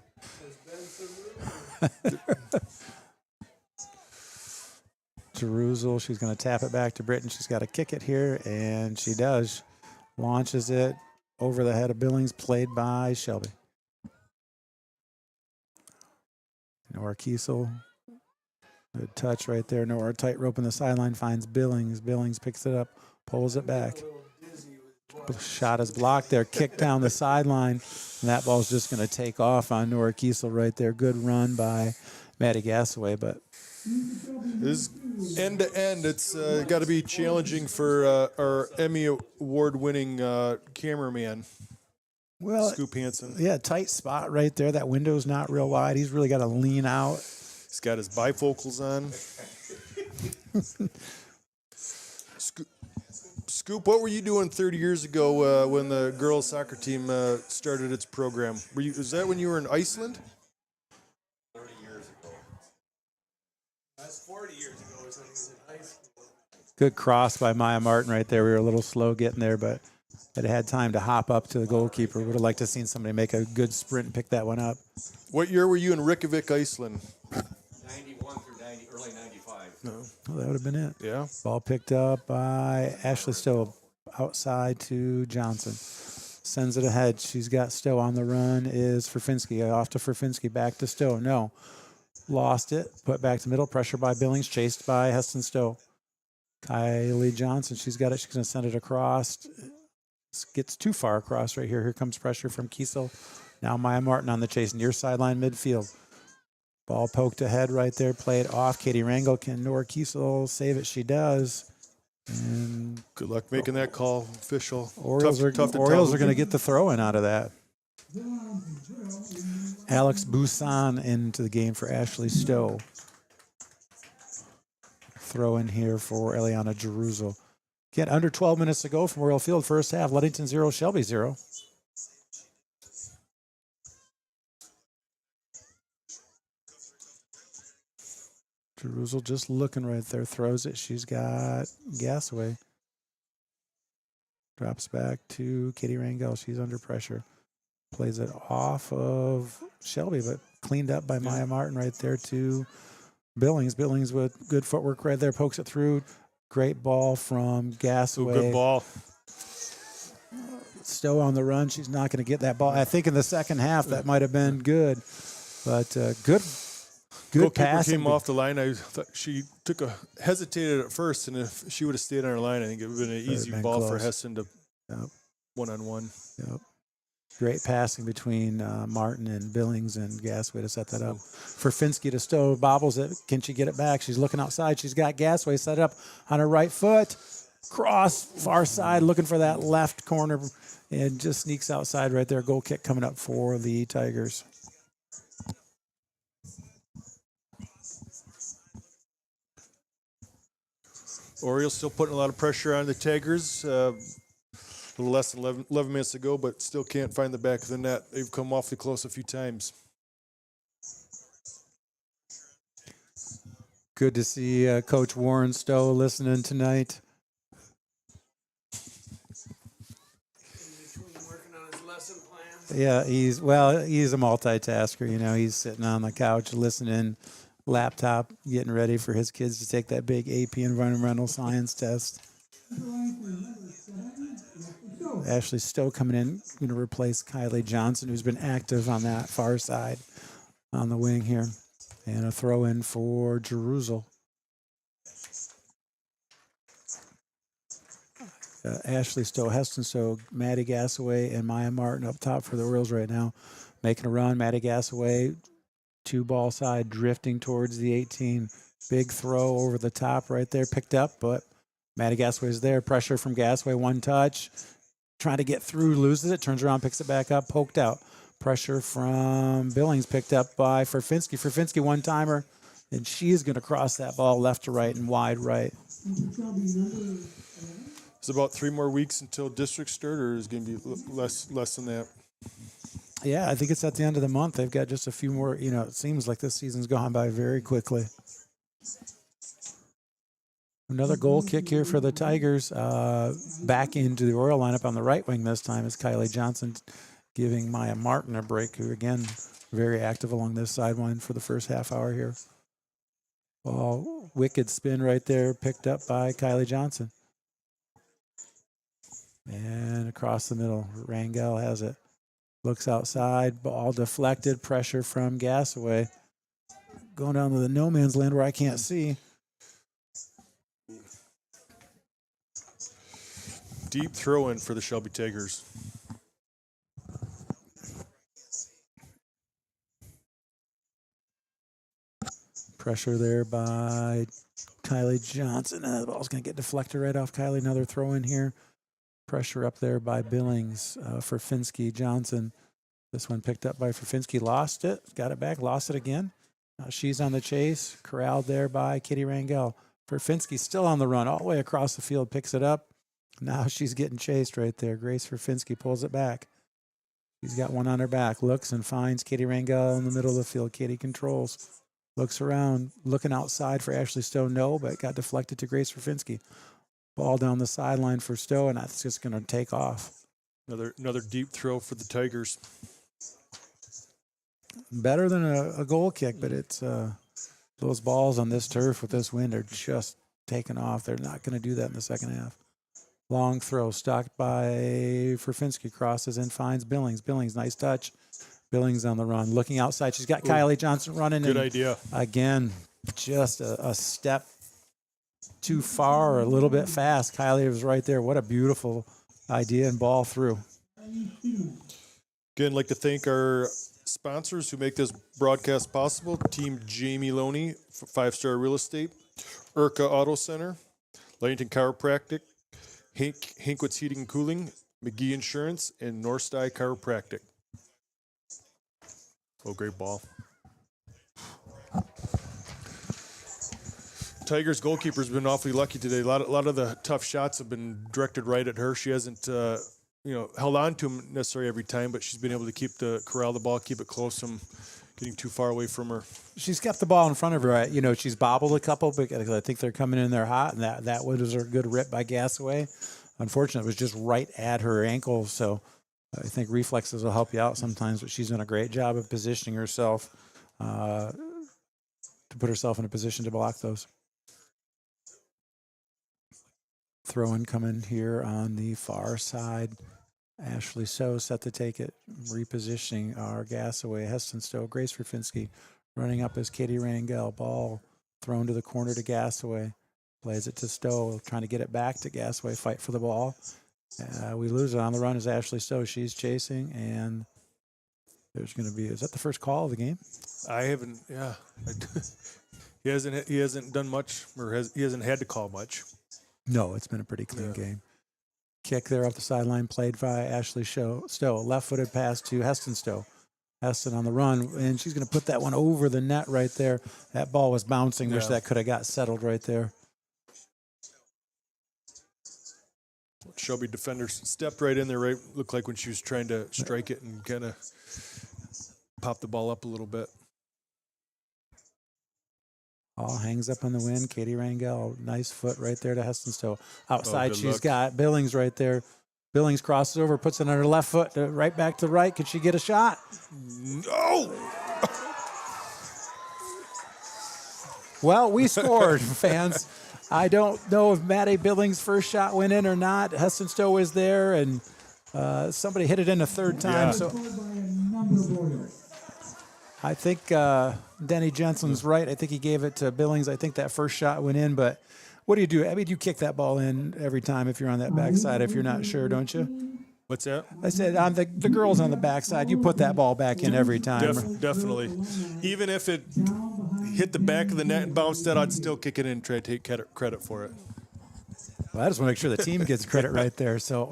Jerusalem, she's going to tap it back to Britton. She's got to kick it here, and she does. Launches it over the head of Billings, played by Shelby. Nora Kiesel. Good touch right there. Nora tightrope in the sideline, finds Billings. Billings picks it up, pulls it back. Shot is blocked there, kick down the sideline. And that ball's just going to take off on Nora Kiesel right there. Good run by Maddie Gasaway, but This end to end, it's got to be challenging for our Emmy Award-winning cameraman, Scoop Hansen. Yeah, tight spot right there. That window's not real wide. He's really got to lean out. He's got his bifocals on. Scoop, what were you doing 30 years ago when the girls' soccer team started its program? Was that when you were in Iceland? 30 years ago. That's 40 years ago or something. He was in high school. Good cross by Maya Martin right there. We were a little slow getting there, but it had time to hop up to the goalkeeper. Would have liked to have seen somebody make a good sprint and pick that one up. What year were you in Reykjavik, Iceland? 91 through early 95. No. Well, that would have been it. Yeah. Ball picked up by Ashley Stowe outside to Johnson. Sends it ahead. She's got Stowe on the run. Is Ferfinski. Off to Ferfinski. Back to Stowe. No. Lost it. Put back to middle. Pressure by Billings. Chased by Heston Stowe. Kylie Johnson. She's got it. She's going to send it across. Gets too far across right here. Here comes pressure from Kiesel. Now Maya Martin on the chase. Near sideline midfield. Ball poked ahead right there. Played off. Katie Rangel. Can Nora Kiesel save it? She does. And good luck making that call official. Orioles are going to get the throw in out of that. Alex Busan into the game for Ashley Stowe. Throw in here for Eliana Jeruzel. Again, under 12 minutes to go from Oriole Field. First half, Ludington 0, Shelby 0. Jeruzel just looking right there. Throws it. She's got Gasaway. Drops back to Katie Rangel. She's under pressure. Plays it off of Shelby, but cleaned up by Maya Martin right there to Billings. Billings with good footwork right there. Pokes it through. Great ball from Gasaway. Good ball. Stowe on the run. She's not going to get that ball. I think in the second half that might have been good. But good pass. Came off the line. I thought she hesitated at first, and if she would have stayed on her line, I think it would have been an easy ball for Heston to one-on-one. Yep. Great passing between Martin and Billings and Gasaway to set that up. For Finsky to Stowe, bobbles it. Can she get it back? She's looking outside. She's got Gasaway set up on her right foot. Cross, far side, looking for that left corner, and just sneaks outside right there. Goal kick coming up for the Tigers. Orioles still putting a lot of pressure on the Tigers. A little less than 11 minutes to go, but still can't find the back of the net. They've come awfully close a few times. Good to see Coach Warren Stowe listening tonight. Yeah, he's a multitasker. He's sitting on the couch listening laptop, getting ready for his kids to take that big AP environmental science test. Ashley Stowe coming in, going to replace Kylie Johnson, who's been active on that far side on the wing here. And a throw in for Jerusalem. Ashley Stowe, Heston Stowe, Maddie Gassaway, and Maya Martin up top for the Orioles right now. Making a run. Maddie Gassaway, 2-ball side, drifting towards the 18. Big throw over the top right there, picked up, but Maddie Gassaway's there. Pressure from Gassaway, 1 touch. Trying to get through, loses it, turns around, picks it back up, poked out. Pressure from Billings, picked up by Furfinski. Furfinski, 1-timer, and she's going to cross that ball left to right and wide right. It's about 3 more weeks until district start, or is it going to be less than that? Yeah, I think it's at the end of the month. They've got just a few more. It seems like this season's gone by very quickly. Another goal kick here for the Tigers. Back into the Oriole lineup on the right wing this time is Kylie Johnson, giving Maya Martin a break, who, again, very active along this sideline for the first half hour here. Ball, wicked spin right there, picked up by Kylie Johnson. And across the middle, Rangel has it. Looks outside, ball deflected, pressure from Gassaway. Going down to the no man's land where I can't see. Deep throw in for the Shelby Tigers. Pressure there by Kylie Johnson. The ball's going to get deflected right off Kylie. Another throw in here. Pressure up there by Billings for Finsky Johnson. This one picked up by Furfinski. Lost it. Got it back. Lost it again. Now she's on the chase. Corralled there by Kitty Rangel. Furfinski still on the run all the way across the field. Picks it up. Now she's getting chased right there. Grace Furfinski pulls it back. She's got one on her back. Looks and finds Kitty Rangel in the middle of the field. Kitty controls. Looks around. Looking outside for Ashley Stowe. No, but got deflected to Grace Furfinski. Ball down the sideline for Stowe, and that's just going to take off. Another deep throw for the Tigers. Better than a goal kick, but it's those balls on this turf with this wind are just taking off. They're not going to do that in the second half. Long throw, stopped by Furfinski, crosses and finds Billings. Billings, nice touch. Billings on the run, looking outside. She's got Kylie Johnson running. Good idea. Again, just a step too far or a little bit fast. Kylie was right there. What a beautiful idea, and ball through. Again, I'd like to thank our sponsors who make this broadcast possible. Team Jamie Loney, 5-Star Real Estate, Urca Auto Center, Ludington Chiropractic, Hankwitz Heating and Cooling, McGee Insurance, and Northside Chiropractic. Oh, great ball. Tigers goalkeeper's been awfully lucky today. A lot of the tough shots have been directed right at her. She hasn't, held on to them necessarily every time, but she's been able to corral the ball, keep it close from getting too far away from her. She's kept the ball in front of her. She's bobbled a couple, because I think they're coming in there hot, and that was a good rip by Gassaway. Unfortunately, it was just right at her ankle, so I think reflexes will help you out sometimes, but she's done a great job of positioning herself to put herself in a position to block those. Throw-in coming here on the far side. Ashley Stowe set to take it, repositioning our Gassaway. Heston Stowe, Grace Furfinski running up as Katie Rangel. Ball thrown to the corner to Gassaway. Plays it to Stowe, trying to get it back to Gassaway. Fight for the ball. We lose it on the run is Ashley Stowe. She's chasing, and there's going to be, is that the first call of the game? I haven't, yeah. He hasn't done much, or he hasn't had to call much. No, it's been a pretty clean game. Kick there off the sideline, played by Ashley Stowe. Left-footed pass to Heston Stowe. Heston on the run, and she's going to put that one over the net right there. That ball was bouncing. Wish that could have got settled right there. Shelby defenders stepped right in there, right? Looked like when she was trying to strike it and kind of pop the ball up a little bit. Ball hangs up on the wind. Katie Rangel, nice foot right there to Heston Stowe. Outside, she's got Billings right there. Billings crosses over, puts it on her left foot, right back to right. Could she get a shot? No! Well, we scored, fans. I don't know if Maddie Billings' first shot went in or not. Heston Stowe was there, and somebody hit it in a third time. Yeah. So I think Denny Jensen's right. I think he gave it to Billings. I think that first shot went in, but what do you do? I mean, you kick that ball in every time if you're on that backside, if you're not sure, don't you? What's that? I said on the girls on the backside, you put that ball back in every time. Definitely. Even if it hit the back of the net and bounced out, I'd still kick it in and try to take credit for it. Well, I just want to make sure the team gets credit right there. So,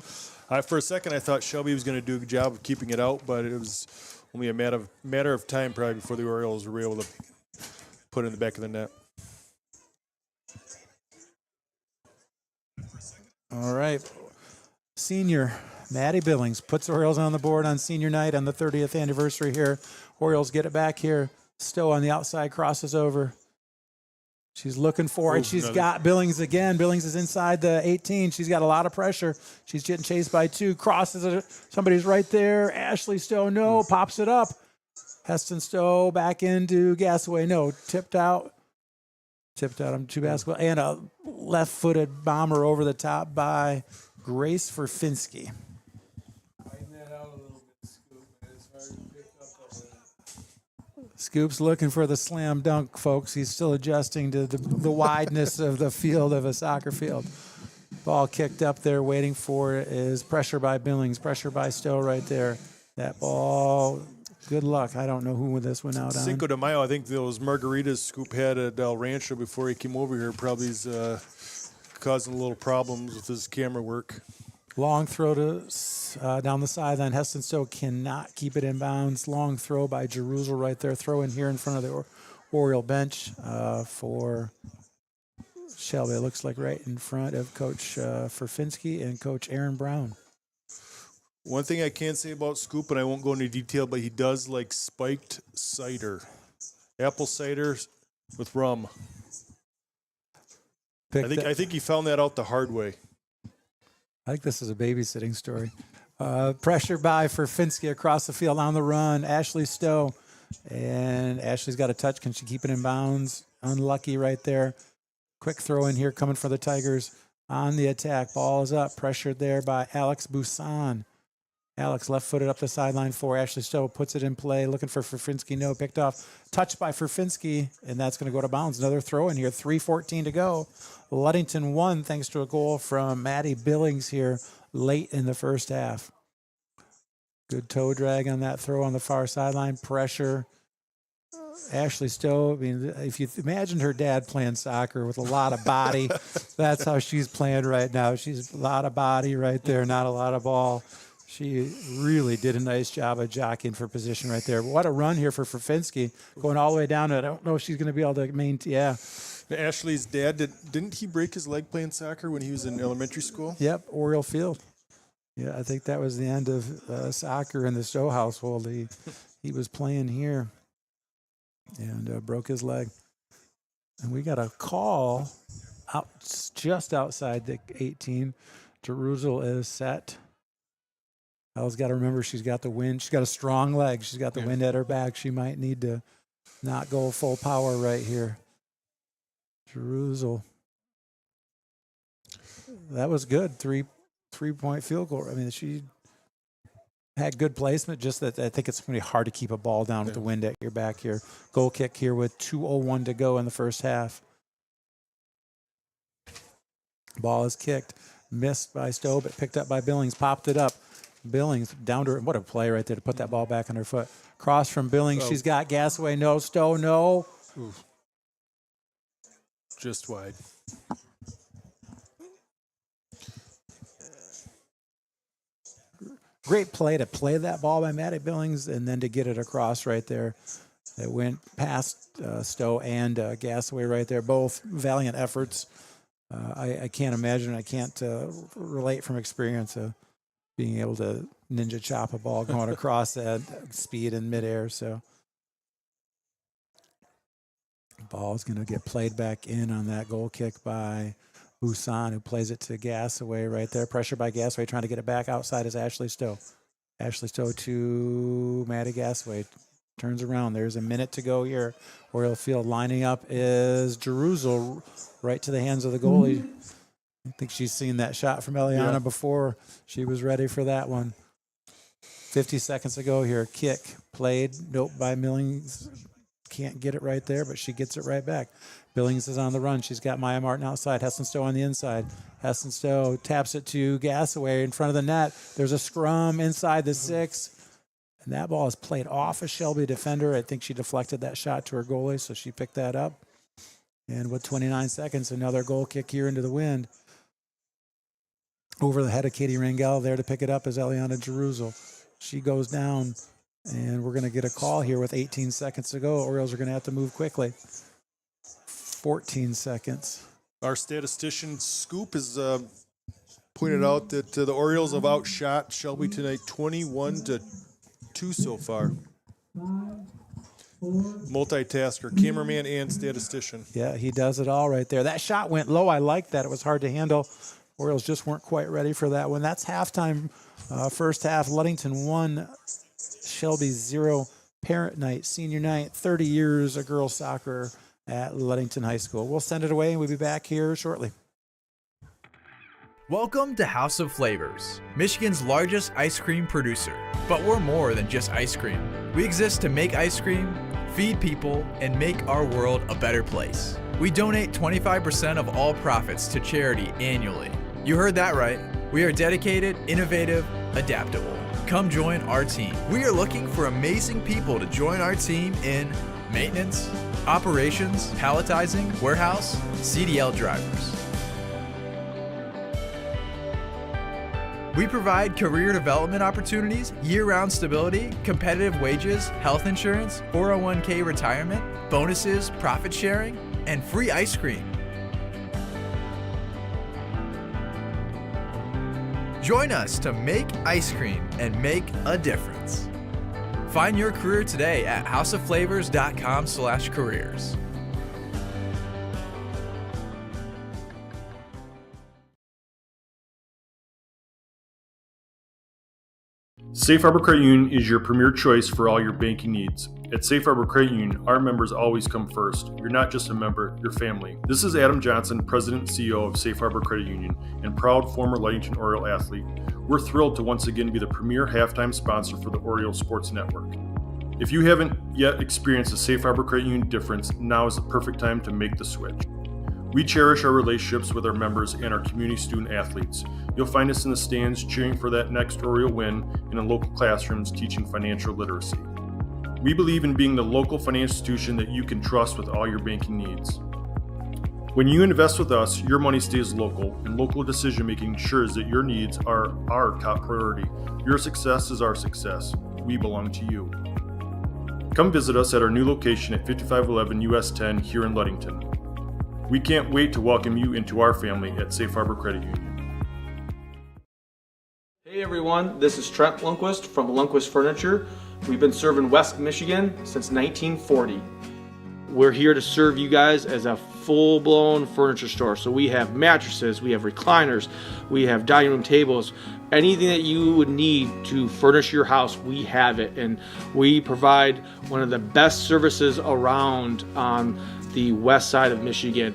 for a second, I thought Shelby was going to do a good job of keeping it out, but it was only a matter of time probably before the Orioles were able to put it in the back of the net. all right. Senior Maddie Billings puts Orioles on the board on senior night on the 30th anniversary here. Orioles get it back here. Stowe on the outside crosses over. She's looking for it. She's got Billings again. Billings is inside the 18. She's got a lot of pressure. She's getting chased by two. Crosses it. Somebody's right there. Ashley Stowe, no. Pops it up. Heston Stowe back into Gasaway. No. Tipped out on two basketball. And a left-footed bomber over the top by Grace Verfinski. Scoop's looking for the slam dunk, folks. He's still adjusting to the wideness of the field of a soccer field. Ball kicked up there, waiting for it is pressure by Billings, pressure by Stowe right there. That ball, good luck. I don't know who this went out on. Cinco de Mayo, I think those margaritas Scoop had at El Rancho before he came over here probably is causing a little problems with his camera work. Long throw to down the sideline. Heston Stowe cannot keep it in bounds. Long throw by Jerusalem right there. Throw in here in front of the Oriole bench for Shelby. It looks like right in front of Coach Verfinski and Coach Aaron Brown. One thing I can say about Scoop, and I won't go into detail, but he does like spiked cider. Apple cider with rum. I think he found that out the hard way. I think this is a babysitting story. Pressure by Verfinski across the field on the run. Ashley Stowe. And Ashley's got a touch. Can she keep it in bounds? Unlucky right there. Quick throw in here coming for the Tigers on the attack. Ball is up. Pressured there by Alex Busan. Alex left-footed up the sideline for Ashley Stowe. Puts it in play. Looking for Verfinski. No. Picked off. Touched by Verfinski. And that's going to go to bounds. Another throw in here. 3:14 to go. Ludington won thanks to a goal from Maddie Billings here late in the first half. Good toe drag on that throw on the far sideline. Pressure. Ashley Stowe, I mean, if you imagined her dad playing soccer with a lot of body, that's how she's playing right now. She's a lot of body right there, not a lot of ball. She really did a nice job of jockeying for position right there. What a run here for Verfinski, going all the way down. I don't know if she's going to be able to maintain. Yeah. Ashley's dad, didn't he break his leg playing soccer when he was in elementary school? Yep, Oriole Field. Yeah, I think that was the end of soccer in the Stowe household. He was playing here and broke his leg. And we got a call out just outside the 18. Jerusalem is set. Elle's got to remember she's got the wind. She's got a strong leg. She's got the wind at her back. She might need to not go full power right here. Jerusalem. That was good. Three-point field goal. I mean, she had good placement. Just that I think it's going to be hard to keep a ball down with the wind at your back here. Goal kick here with 2:01 to go in the first half. Ball is kicked. Missed by Stowe, but picked up by Billings. Popped it up. Billings down to her. What a play right there to put that ball back on her foot. Cross from Billings. She's got Gasaway. No. Stowe. No. Oof. Just wide. Great play to play that ball by Maddie Billings and then to get it across right there. It went past Stowe and Gasaway right there. Both valiant efforts. I can't imagine. I can't relate from experience of being able to ninja chop a ball going across that speed in midair. So ball is going to get played back in on that goal kick by Busan, who plays it to Gasaway right there. Pressure by Gasaway, trying to get it back outside is Ashley Stowe. Ashley Stowe to Maddie Gasaway. Turns around. There's a minute to go here. Oriole Field lining up is Jerusalem right to the hands of the goalie. I think she's seen that shot from Eliana before. She was ready for that one. 50 seconds to go here. Kick played. Nope, by Millings. Can't get it right there, but she gets it right back. Billings is on the run. She's got Maya Martin outside. Hessenstow on the inside. Hessenstow taps it to Gasaway in front of the net. There's a scrum inside the 6. And that ball is played off a Shelby defender. I think she deflected that shot to her goalie, so she picked that up. And with 29 seconds, another goal kick here into the wind. Over the head of Katie Rangel, there to pick it up is Eliana Jerusalem. She goes down, and we're going to get a call here with 18 seconds to go. Orioles are going to have to move quickly. 14 seconds. Our statistician Scoop has pointed out that the Orioles have outshot Shelby tonight 21-2 so far. Multitasker, cameraman and statistician. Yeah, he does it all right there. That shot went low. I like that. It was hard to handle. Orioles just weren't quite ready for that one. That's halftime. First half, Ludington 1, Shelby 0. Parent night, senior night, 30 years of girls soccer at Ludington High School. We'll send it away, and we'll be back here shortly. Welcome to House of Flavors, Michigan's largest ice cream producer. But we're more than just ice cream. We exist to make ice cream, feed people, and make our world a better place. We donate 25% of all profits to charity annually. You heard that right. We are dedicated, innovative, adaptable. Come join our team. We are looking for amazing people to join our team in maintenance, operations, palletizing, warehouse, CDL drivers. We provide career development opportunities, year-round stability, competitive wages, health insurance, 401k retirement, bonuses, profit sharing, and free ice cream. Join us to make ice cream and make a difference. Find your career today at houseofflavors.com/careers. Safe Harbor Credit Union is your premier choice for all your banking needs. At Safe Harbor Credit Union, our members always come first. You're not just a member, you're family. This is Adam Johnson, President and CEO of Safe Harbor Credit Union and proud former Ludington Oriole athlete. We're thrilled to once again be the premier halftime sponsor for the Oriole Sports Network. If you haven't yet experienced the Safe Harbor Credit Union difference, now is the perfect time to make the switch. We cherish our relationships with our members and our community student athletes. You'll find us in the stands cheering for that next Oriole win and in local classrooms teaching financial literacy. We believe in being the local financial institution that you can trust with all your banking needs. When you invest with us, your money stays local, and local decision-making ensures that your needs are our top priority. Your success is our success. We belong to you. Come visit us at our new location at 5511 US 10 here in Ludington. We can't wait to welcome you into our family at Safe Harbor Credit Union. Hey everyone, this is Trent Lundquist from Lundquist Furniture. We've been serving West Michigan since 1940. We're here to serve you guys as a full-blown furniture store. So we have mattresses, we have recliners, we have dining room tables, anything that you would need to furnish your house, we have it. And we provide one of the best services around on the west side of Michigan.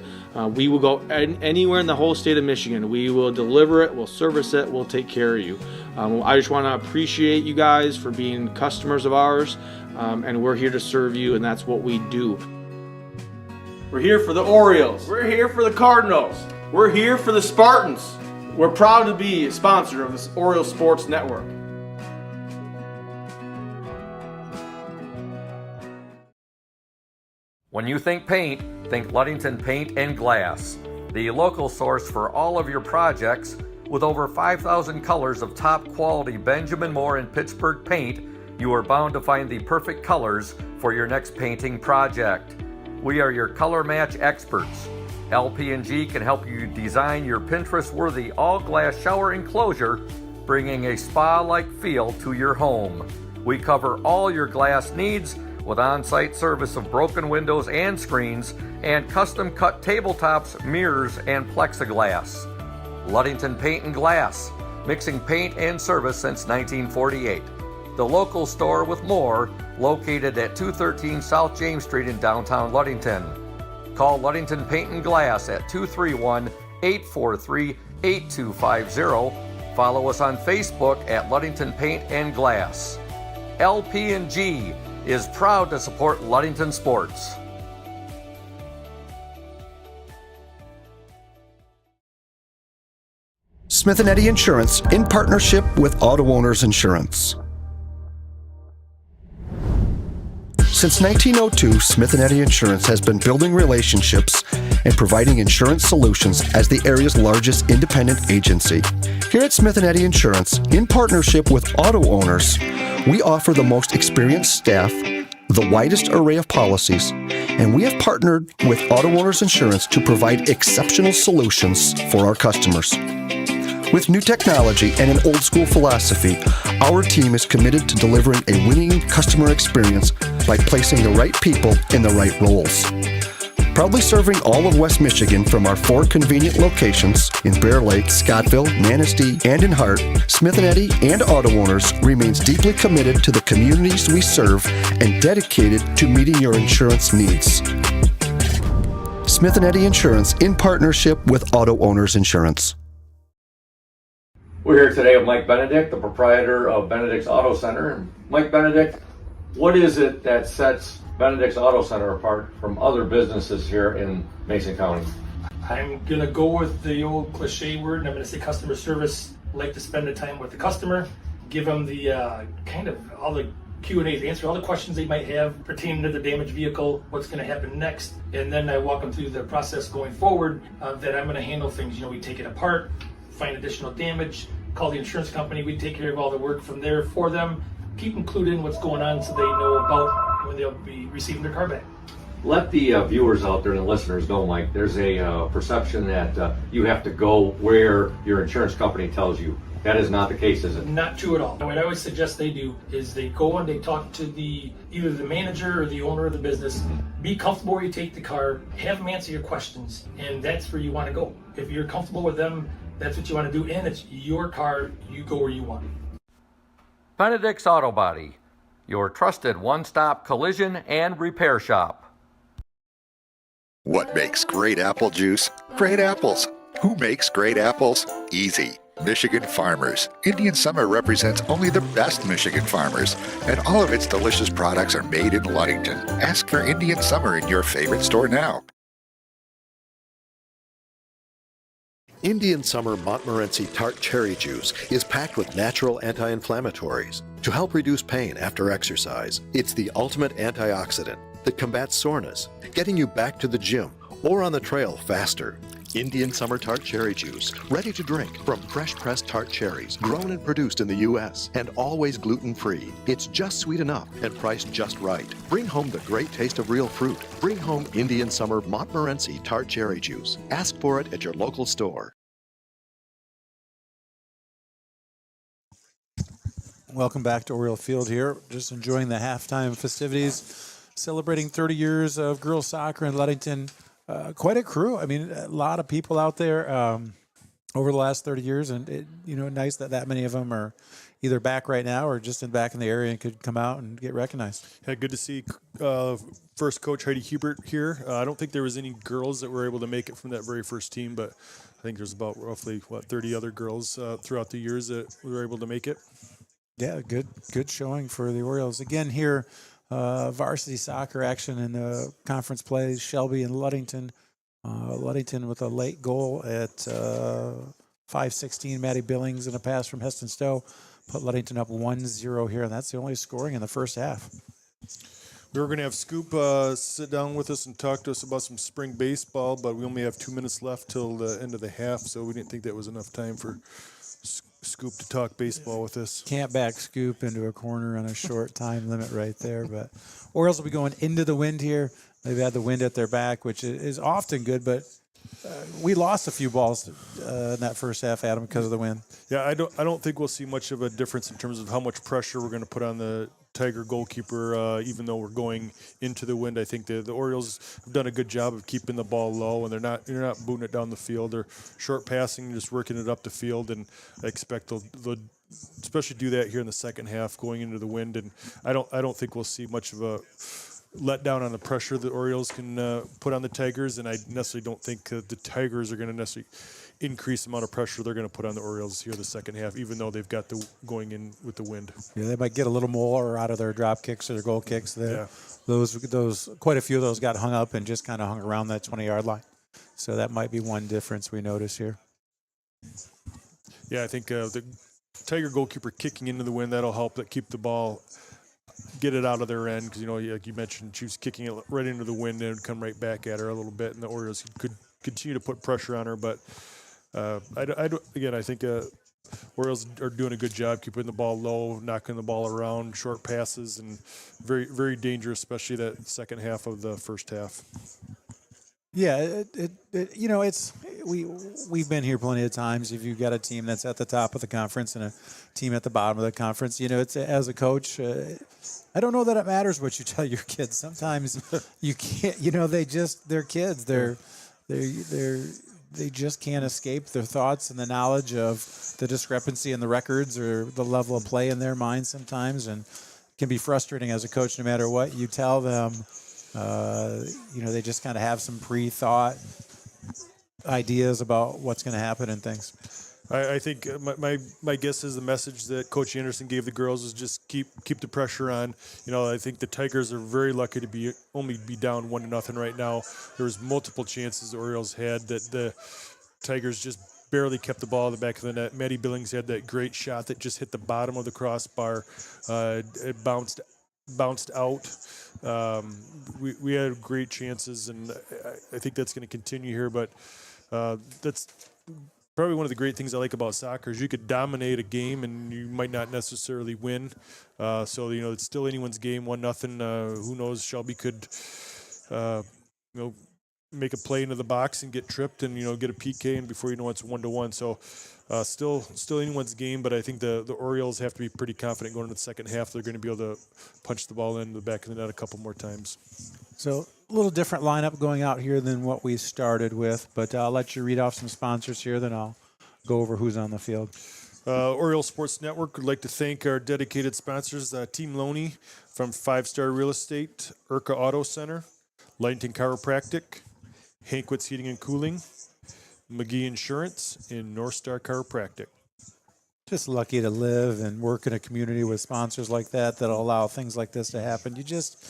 We will go anywhere in the whole state of Michigan. We will deliver it, we'll service it, we'll take care of you. I just want to appreciate you guys for being customers of ours, and we're here to serve you, and that's what we do. We're here for the Orioles. We're here for the Cardinals. We're here for the Spartans. We're proud to be a sponsor of this Oriole Sports Network. When you think paint, think Ludington Paint and Glass, the local source for all of your projects. With over 5,000 colors of top quality Benjamin Moore and Pittsburgh paint, you are bound to find the perfect colors for your next painting project. We are your color match experts. LP&G can help you design your Pinterest-worthy all-glass shower enclosure, bringing a spa-like feel to your home. We cover all your glass needs with on-site service of broken windows and screens and custom-cut tabletops, mirrors, and plexiglass. Ludington Paint and Glass, mixing paint and service since 1948. The local store with more located at 213 South James Street in downtown Ludington. Call Ludington Paint and Glass at 231-843-8250. Follow us on Facebook at Ludington Paint and Glass. LP&G is proud to support Ludington sports. Smith & Eddy Insurance in partnership with Auto Owners Insurance. Since 1902, Smith & Eddy Insurance has been building relationships and providing insurance solutions as the area's largest independent agency. Here at Smith & Eddy Insurance, in partnership with Auto Owners, we offer the most experienced staff, the widest array of policies, and we have partnered with Auto Owners Insurance to provide exceptional solutions for our customers. With new technology and an old-school philosophy, our team is committed to delivering a winning customer experience by placing the right people in the right roles. Proudly serving all of West Michigan from our 4 convenient locations in Bear Lake, Scottville, Manistee, and in Hart, Smith & Eddy and Auto Owners remains deeply committed to the communities we serve and dedicated to meeting your insurance needs. Smith & Eddy Insurance in partnership with Auto Owners Insurance. We're here today with Mike Benedict, the proprietor of Benedict's Auto Center. And Mike Benedict, what is it that sets Benedict's Auto Center apart from other businesses here in Mason County? I'm gonna go with the old cliche word, and I'm gonna say customer service. Like to spend the time with the customer, give them the kind of all the Q&As, answer all the questions they might have pertaining to the damaged vehicle, what's going to happen next, and then I walk them through the process going forward that I'm going to handle things. You know, we take it apart, find additional damage, call the insurance company, we take care of all the work from there for them, keep them clued in what's going on so they know about when they'll be receiving their car back. Let the viewers out there and the listeners know, Mike, there's a perception that you have to go where your insurance company tells you. That is not the case, is it? Not true at all. What I always suggest they do is they go and they talk to either the manager or the owner of the business. Be comfortable where you take the car, have them answer your questions, and that's where you want to go. If you're comfortable with them, that's what you want to do, and it's your car, you go where you want. Benedict's Auto Body, your trusted one-stop collision and repair shop. What makes great apple juice? Great apples. Who makes great apples? Easy. Michigan Farmers. Indian Summer represents only the best Michigan farmers, and all of its delicious products are made in Ludington. Ask for Indian Summer in your favorite store now. Indian Summer Montmorency Tart Cherry Juice is packed with natural anti-inflammatories to help reduce pain after exercise. It's the ultimate antioxidant that combats soreness, getting you back to the gym or on the trail faster. Indian Summer Tart Cherry Juice, ready to drink from fresh pressed tart cherries, grown and produced in the U.S. and always gluten-free. It's just sweet enough and priced just right. Bring home the great taste of real fruit. Bring home Indian Summer Montmorency Tart Cherry Juice. Ask for it at your local store. Welcome back to Oriole Field here. Just enjoying the halftime festivities, celebrating 30 years of girls soccer in Ludington. Quite a crew. I mean, a lot of people out there over the last 30 years, and nice that many of them are either back right now or just back in the area and could come out and get recognized. Yeah, good to see first coach Heidi Hubert here. I don't think there was any girls that were able to make it from that very first team, but I think there's about roughly 30 other girls throughout the years that were able to make it. Yeah, good showing for the Orioles again here. Varsity soccer action in the conference plays. Shelby and Ludington. Ludington with a late goal at 5:16. Maddie Billings and a pass from Heston Stowe put Ludington up 1-0 here, and that's the only scoring in the first half. We were going to have Scoop sit down with us and talk to us about some spring baseball, but we only have 2 minutes left till the end of the half, so we didn't think that was enough time for Scoop to talk baseball with us. Can't back Scoop into a corner on a short time limit right there. But Orioles will be going into the wind here. They've had the wind at their back, which is often good, but we lost a few balls in that first half, Adam, because of the wind. Yeah, I don't think we'll see much of a difference in terms of how much pressure we're going to put on the Tiger goalkeeper, even though we're going into the wind. I think the Orioles have done a good job of keeping the ball low, and you're not booting it down the field. They're short passing, just working it up the field, and I expect they'll especially do that here in the second half going into the wind. And I don't think we'll see much of a let down on the pressure the Orioles can put on the Tigers, and I necessarily don't think the Tigers are going to necessarily increase the amount of pressure they're going to put on the Orioles here the second half, even though they've got the going in with the wind. Yeah, they might get a little more out of their drop kicks or their goal kicks. Yeah. Those quite a few of those got hung up and just kind of hung around that 20-yard line. So that might be one difference we notice here. Yeah, I think the Tiger goalkeeper kicking into the wind, that'll help keep the ball, get it out of their end, because, like you mentioned, she was kicking it right into the wind and it would come right back at her a little bit, and the Orioles could continue to put pressure on her. But I think Orioles are doing a good job keeping the ball low, knocking the ball around, short passes, and very, very dangerous, especially that second half of the first half. Yeah, we've been here plenty of times. If you've got a team that's at the top of the conference and a team at the bottom of the conference, it's as a coach. I don't know that it matters what you tell your kids. Sometimes you can't. They're kids. They just can't escape their thoughts and the knowledge of the discrepancy in the records or the level of play in their minds sometimes, and it can be frustrating as a coach no matter what you tell them. They just kind of have some pre-thought ideas about what's going to happen and things. I think my guess is the message that Coach Anderson gave the girls is just keep the pressure on. I think the Tigers are very lucky to only be down 1-0 right now. There was multiple chances the Orioles had that the Tigers just barely kept the ball in the back of the net. Maddie Billings had that great shot that just hit the bottom of the crossbar. It bounced out. We had great chances, and I think that's going to continue here. But that's probably one of the great things I like about soccer is you could dominate a game and you might not necessarily win. So it's still anyone's game, 1-0. Who knows? Shelby could, make a play into the box and get tripped and get a PK, and before you know it's 1-1. So still anyone's game, but I think the Orioles have to be pretty confident going into the second half. They're going to be able to punch the ball in the back of the net a couple more times. So a little different lineup going out here than what we started with, but I'll let you read off some sponsors here, then I'll go over who's on the field. Oriole Sports Network would like to thank our dedicated sponsors, Team Loney from 5 Star Real Estate, Urca Auto Center, Ludington Chiropractic, Hankwitz Heating and Cooling, McGee Insurance, and North Star Chiropractic. Just lucky to live and work in a community with sponsors like that'll allow things like this to happen. You just,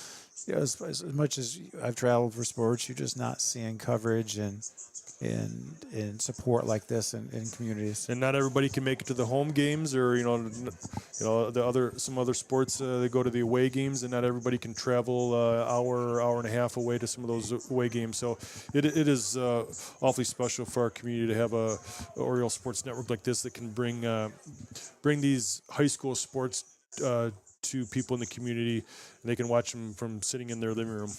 as much as I've traveled for sports, you're just not seeing coverage and support like this in communities. And not everybody can make it to the home games, or some other sports they go to the away games, and not everybody can travel hour and a half away to some of those away games. So it is awfully special for our community to have a Oriole Sports Network like this that can bring these high school sports to people in the community, and they can watch them from sitting in their living room.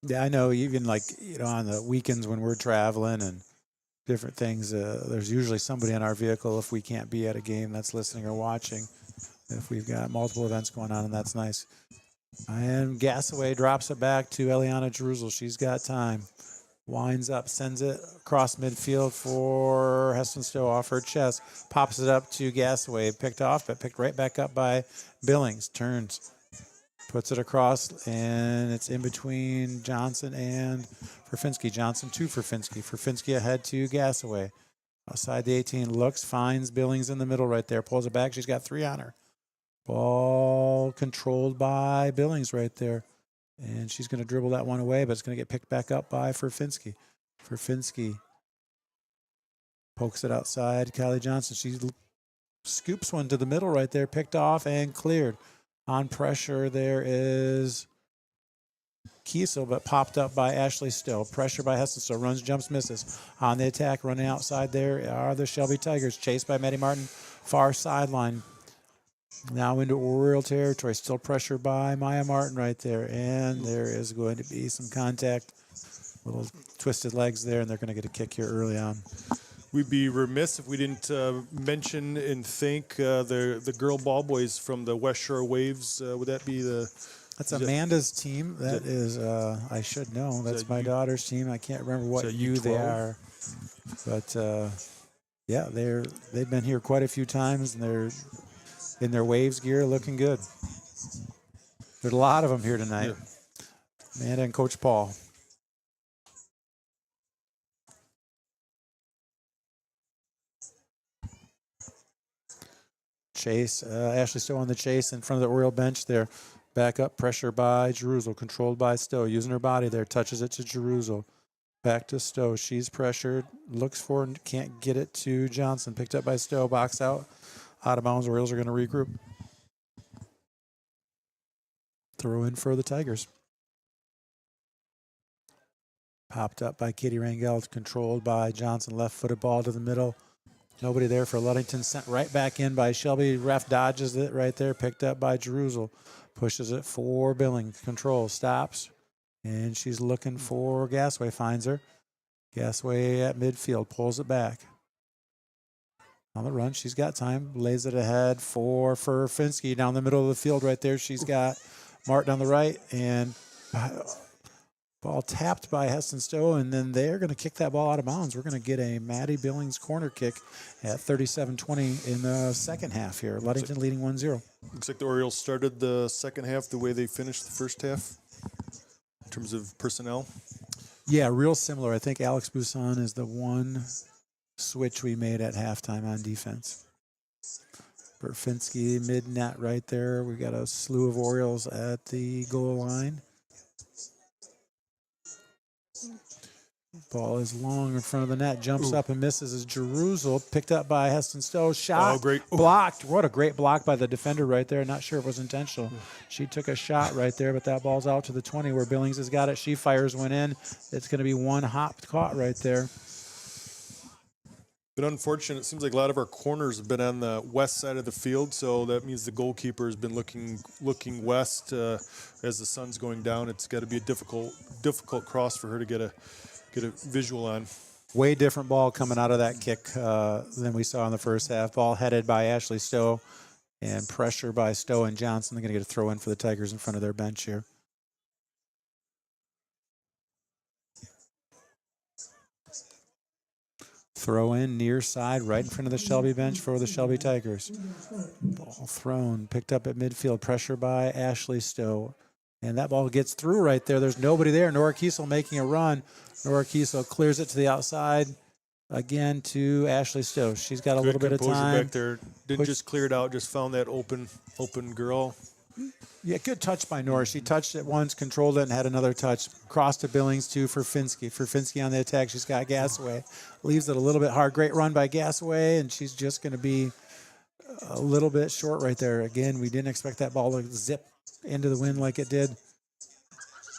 Yeah, I know. Even on the weekends when we're traveling and different things, there's usually somebody in our vehicle if we can't be at a game that's listening or watching. If we've got multiple events going on, and that's nice. And Gasaway drops it back to Eliana Jeruzel. She's got time. Winds up, sends it across midfield for Heston Stowe off her chest. Pops it up to Gasaway. Picked off, but picked right back up by Billings. Turns. Puts it across, and it's in between Johnson and Ferfinski. Johnson to Ferfinski. Ferfinski ahead to Gasaway. Outside the 18, looks, finds Billings in the middle right there. Pulls it back. She's got 3 on her. Ball controlled by Billings right there. And she's going to dribble that one away, but it's going to get picked back up by Ferfinski. Ferfinski pokes it outside. Kylie Johnson, she scoops one to the middle right there. Picked off and cleared. On pressure, there is Kiesel, but popped up by Ashley Stowe. Pressure by Heston Stowe. Runs, jumps, misses. On the attack, running outside there are the Shelby Tigers. Chased by Maddie Martin. Far sideline. Now into Oriole territory. Still pressure by Maya Martin right there. And there is going to be some contact. Little twisted legs there, and they're going to get a kick here early on. we'd be remiss if we didn't mention and thank the girl ball boys from the West Shore Waves. Would that be the? That's Amanda's team. That is, I should know. That's my daughter's team. I can't remember what U they are, but yeah, they've been here quite a few times, and they're in their Waves gear, looking good. There's a lot of them here tonight. Yeah. Amanda and Coach Paul. Chase, Ashley Stowe on the chase in front of the Oriole bench there. Back up, pressure by Jerusalem, controlled by Stowe, using her body there, touches it to Jerusalem. Back to Stowe, she's pressured, looks for and can't get it to Johnson. Picked up by Stowe, box out of bounds. Orioles are going to regroup. Throw in for the Tigers. Popped up by Katie Rangel, controlled by Johnson, left-footed ball to the middle. Nobody there for Ludington, sent right back in by Shelby. Ref dodges it right there, picked up by Jerusalem. Pushes it for Billings. Control, stops. And she's looking for Gasway, finds her. Gasway at midfield, pulls it back. On the run, she's got time. Lays it ahead for Finsky down the middle of the field right there. She's got Martin on the right. And ball tapped by Heston Stowe, and then they're going to kick that ball out of bounds. We're going to get a Maddie Billings corner kick at 37-20 in the second half here. Ludington leading 1-0. Looks like the Orioles started the second half the way they finished the first half in terms of personnel. Yeah, real similar. I think Alex Busan is the one switch we made at halftime on defense. Berfinski mid-net right there. We got a slew of Orioles at the goal line. Ball is long in front of the net, jumps up and misses as Jerusalem, picked up by Heston Stowe, shot, blocked. What a great block by the defender right there. Not sure if it was intentional. She took a shot right there, but that ball's out to the 20 where Billings has got it. She fires one in. It's going to be one hop caught right there. Been unfortunate. It seems like a lot of our corners have been on the west side of the field, so that means the goalkeeper has been looking west as the sun's going down. It's got to be a difficult cross for her to get a visual on. Way different ball coming out of that kick than we saw in the first half. Ball headed by Ashley Stowe and pressure by Stowe and Johnson. They're going to get a throw in for the Tigers in front of their bench here. Throw in near side right in front of the Shelby bench for the Shelby Tigers. Ball thrown, picked up at midfield. Pressure by Ashley Stowe. And that ball gets through right there. There's nobody there. Nora Kiesel making a run. Nora Kiesel clears it to the outside. Again to Ashley Stowe. She's got a little bit of time. Back there. Didn't just clear it out. Just found that open girl. Yeah, good touch by Nora. She touched it once, controlled it, and had another touch. Crossed to Billings, too, for Finsky. For Finsky on the attack, she's got Gasaway. Leaves it a little bit hard. Great run by Gasaway, and she's just going to be a little bit short right there. Again, we didn't expect that ball to zip into the wind like it did.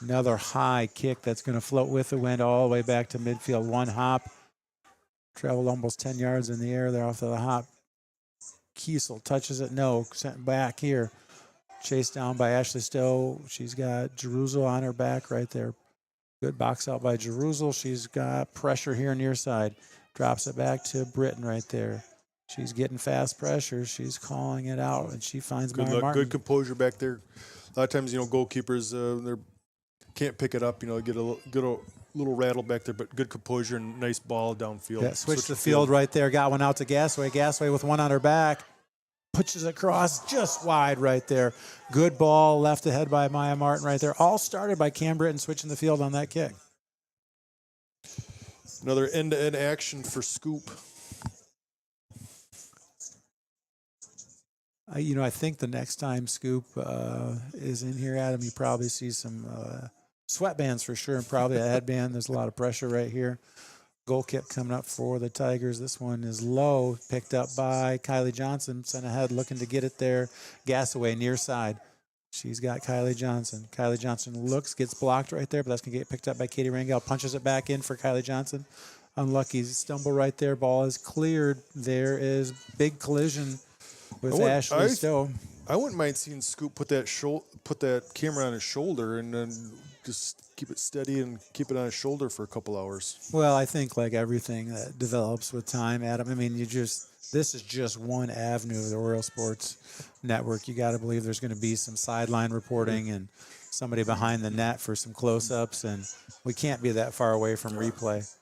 Another high kick that's going to float with the wind all the way back to midfield. One hop. Traveled almost 10 yards in the air there off of the hop. Kiesel touches it. No. Sent back here. Chased down by Ashley Stowe. She's got Jerusalem on her back right there. Good box out by Jerusalem. She's got pressure here near side. Drops it back to Britton right there. She's getting fast pressure. She's calling it out, and she finds Mara Martin. Good composure back there. A lot of times, goalkeepers they can't pick it up. Get a little rattle back there, but good composure and nice ball downfield. Yeah, switch the field right there. Got one out to Gasaway. Gasaway with one on her back. Pushes across just wide right there. Good ball left ahead by Maya Martin right there. All started by Cam Britton switching the field on that kick. Another end-to-end action for Scoop. I think the next time Scoop is in here, Adam, you probably see some sweatbands for sure, and probably a headband. There's a lot of pressure right here. Goal kick coming up for the Tigers. This one is low, picked up by Kylie Johnson. Sent ahead, looking to get it there. Gasaway near side. She's got Kylie Johnson. Kylie Johnson looks, gets blocked right there, but that's going to get picked up by Katie Rangel. Punches it back in for Kylie Johnson. Unlucky stumble right there. Ball is cleared. There is big collision with Ashley Stowe. I wouldn't mind seeing Scoop put that camera on his shoulder and then just keep it steady and keep it on his shoulder for a couple hours. Well, I think like everything that develops with time, Adam. I mean, this is just one avenue of the Oriole Sports Network. You got to believe there's going to be some sideline reporting and somebody behind the net for some close-ups, and we can't be that far away from replay.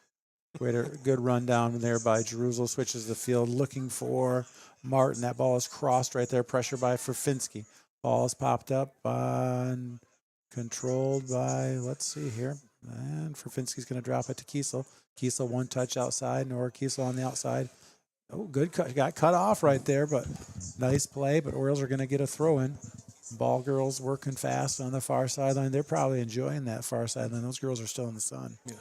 We had a good rundown there by Jerusalem, switches the field, looking for Martin. That ball is crossed right there, pressure by Ferfinski. Ball is popped up and controlled by, let's see here, and Ferfinski's going to drop it to Kiesel. Kiesel one touch outside, Nora Kiesel on the outside. Oh, good cut. Got cut off right there, but nice play, but Orioles are going to get a throw in. Ball girls working fast on the far sideline. They're probably enjoying that far sideline. Those girls are still in the sun. Yeah.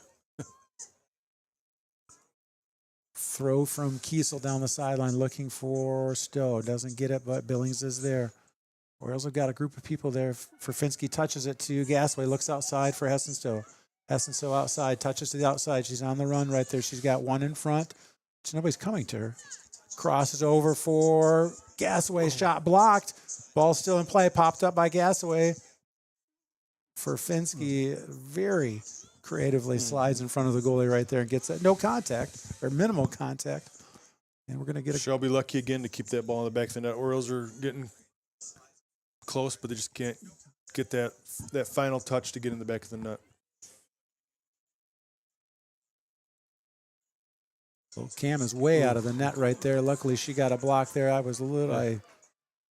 Throw from Kiesel down the sideline looking for Stowe. Doesn't get it, but Billings is there. Orioles have got a group of people there. Ferfinski touches it to Gasway, looks outside for Hessen Stowe. Hessen Stowe outside, touches to the outside. She's on the run right there. She's got one in front. So nobody's coming to her. Crosses over for Gasaway. Shot blocked. Ball still in play. Popped up by Gasaway. Ferfinski very creatively slides in front of the goalie right there and gets it. No contact or minimal contact. And we're going to get a Shelby lucky again to keep that ball in the back of the net. Orioles are getting close, but they just can't get that final touch to get in the back of the net. So Cam is way out of the net right there. Luckily, she got a block there. I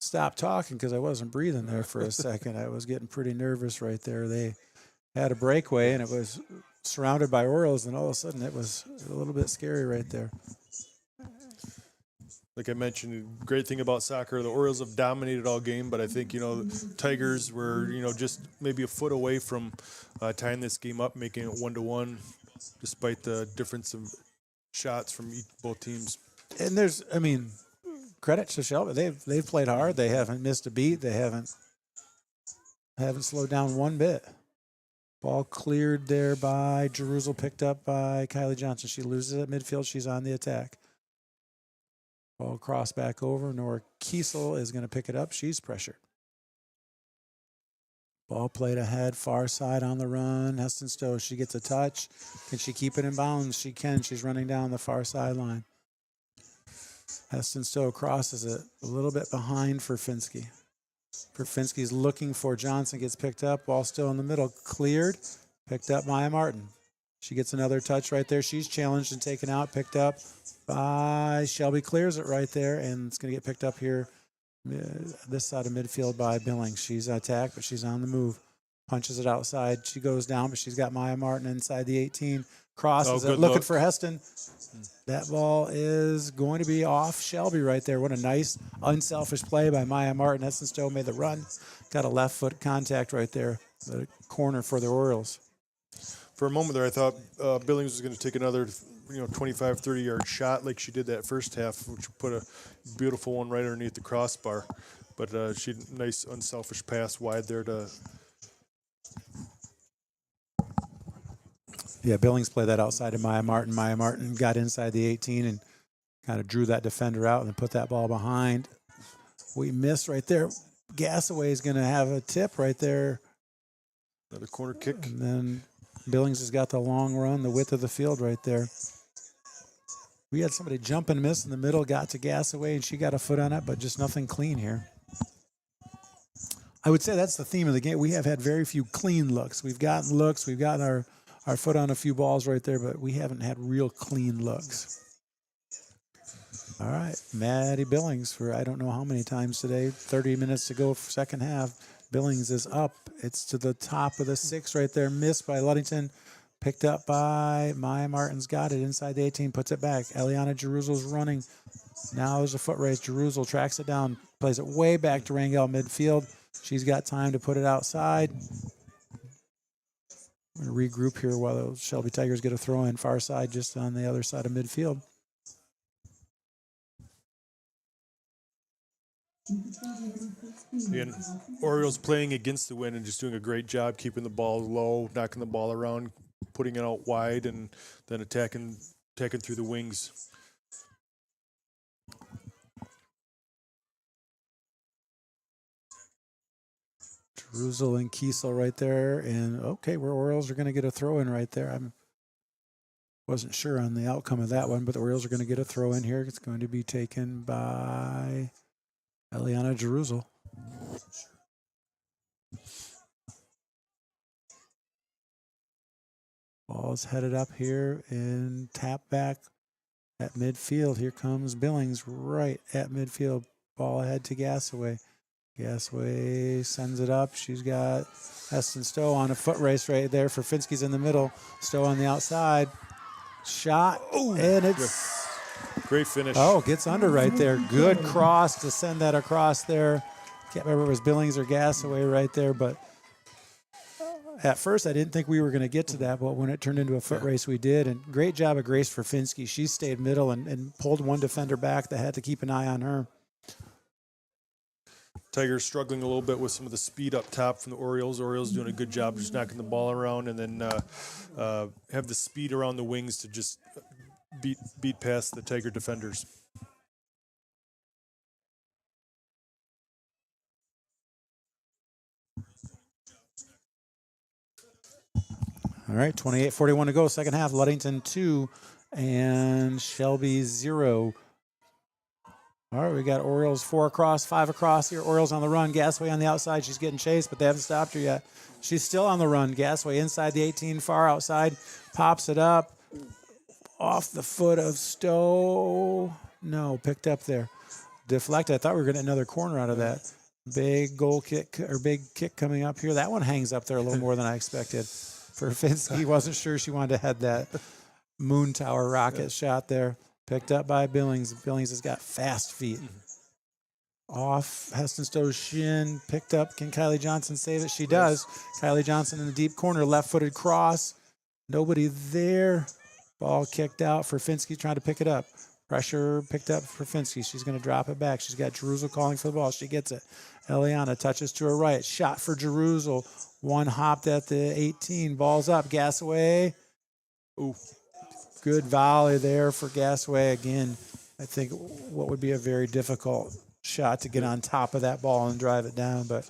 stopped talking because I wasn't breathing there for a second. I was getting pretty nervous right there. They had a breakaway, and it was surrounded by Orioles, and all of a sudden it was a little bit scary right there. Like I mentioned, the great thing about soccer, the Orioles have dominated all game, but I think, the Tigers were, just maybe a foot away from tying this game up, making it 1-1, despite the difference of shots from both teams. And credit to Shelby. They've played hard. They haven't missed a beat. They haven't slowed down one bit. Ball cleared there by Jerusalem, picked up by Kylie Johnson. She loses at midfield. She's on the attack. Ball crossed back over. Nora Kiesel is going to pick it up. She's pressured. Ball played ahead, far side on the run. Heston Stowe, she gets a touch. Can she keep it in bounds? She can. She's running down the far sideline. Heston Stowe crosses it a little bit behind Ferfinski. Ferfinski's looking for Johnson, gets picked up. Ball still in the middle, cleared. Picked up Maya Martin. She gets another touch right there. She's challenged and taken out, picked up by Shelby, clears it right there, and it's going to get picked up here this side of midfield by Billings. She's attacked, but she's on the move. Punches it outside. She goes down, but she's got Maya Martin inside the 18. Crosses it, looking for Heston. That ball is going to be off Shelby right there. What a nice, unselfish play by Maya Martin. Heston Stowe made the run. Got a left foot contact right there. The corner for the Orioles. For a moment there, I thought Billings was going to take another 25, 30-yard shot like she did that first half, which put a beautiful one right underneath the crossbar. But she had a nice, unselfish pass wide there to... Yeah, Billings played that outside of Maya Martin. Maya Martin got inside the 18 and kind of drew that defender out and then put that ball behind. We missed right there. Gasaway is going to have a tip right there. Another corner kick. And then Billings has got the long run, the width of the field right there. We had somebody jump and miss in the middle, got to Gasaway, and she got a foot on it, but just nothing clean here. I would say that's the theme of the game. We have had very few clean looks. We've gotten looks. We've gotten our foot on a few balls right there, but we haven't had real clean looks. All right, Maddie Billings for I don't know how many times today. 30 minutes to go for second half. Billings is up. It's to the top of the 6 right there. Missed by Ludington. Picked up by Maya Martin's got it inside the 18. Puts it back. Eliana Jerusal's running. Now there's a foot race. Jerusalem tracks it down. Plays it way back to Rangel midfield. She's got time to put it outside. We're going to regroup here while the Shelby Tigers get a throw in far side just on the other side of midfield. Again, Orioles playing against the wind and just doing a great job keeping the ball low, knocking the ball around, putting it out wide, and then attacking through the wings. Ruzel and Kiesel right there. And okay, where Orioles are going to get a throw in right there. I wasn't sure on the outcome of that one, but the Orioles are going to get a throw in here. It's going to be taken by Eliana Jeruzel. Ball's headed up here and tap back at midfield. Here comes Billings right at midfield. Ball ahead to Gasaway. Gasaway sends it up. She's got Heston Stowe on a foot race right there. Finski's in the middle. Stowe on the outside. Shot. Ooh, and it's great finish. Oh, gets under right there. Good cross to send that across there. Can't remember if it was Billings or Gasaway right there, but at first I didn't think we were going to get to that, but when it turned into a foot race, we did. And great job of Grace Finski. She stayed middle and pulled one defender back that had to keep an eye on her. Tigers struggling a little bit with some of the speed up top from the Orioles. Orioles doing a good job just knocking the ball around, and then have the speed around the wings to just beat past the Tiger defenders. All right, 28:41 to go, second half. Ludington 2 and Shelby 0. All right, we got Orioles 4 across, 5 across here. Orioles on the run. Gasaway on the outside. She's getting chased, but they haven't stopped her yet. She's still on the run. Gasaway inside the 18, far outside. Pops it up. Off the foot of Stowe. No, picked up there. Deflected. I thought we were going to get another corner out of that. Big goal kick, or big kick coming up here. That one hangs up there a little more than I expected. For Finski, wasn't sure she wanted to head that moon tower rocket shot there. Picked up by Billings. Billings has got fast feet. Off Heston Stowe's shin. Picked up. Can Kylie Johnson save it? She does. Kylie Johnson in the deep corner. Left-footed cross. Nobody there. Ball kicked out for Finski trying to pick it up. Pressure picked up for Finski. She's going to drop it back. She's got Jeruzel calling for the ball. She gets it. Eliana touches to her right. Shot for Jeruzel. One hopped at the 18. Ball's up. Gasaway. Ooh. Good volley there for Gasaway. Again, I think what would be a very difficult shot to get on top of that ball and drive it down. But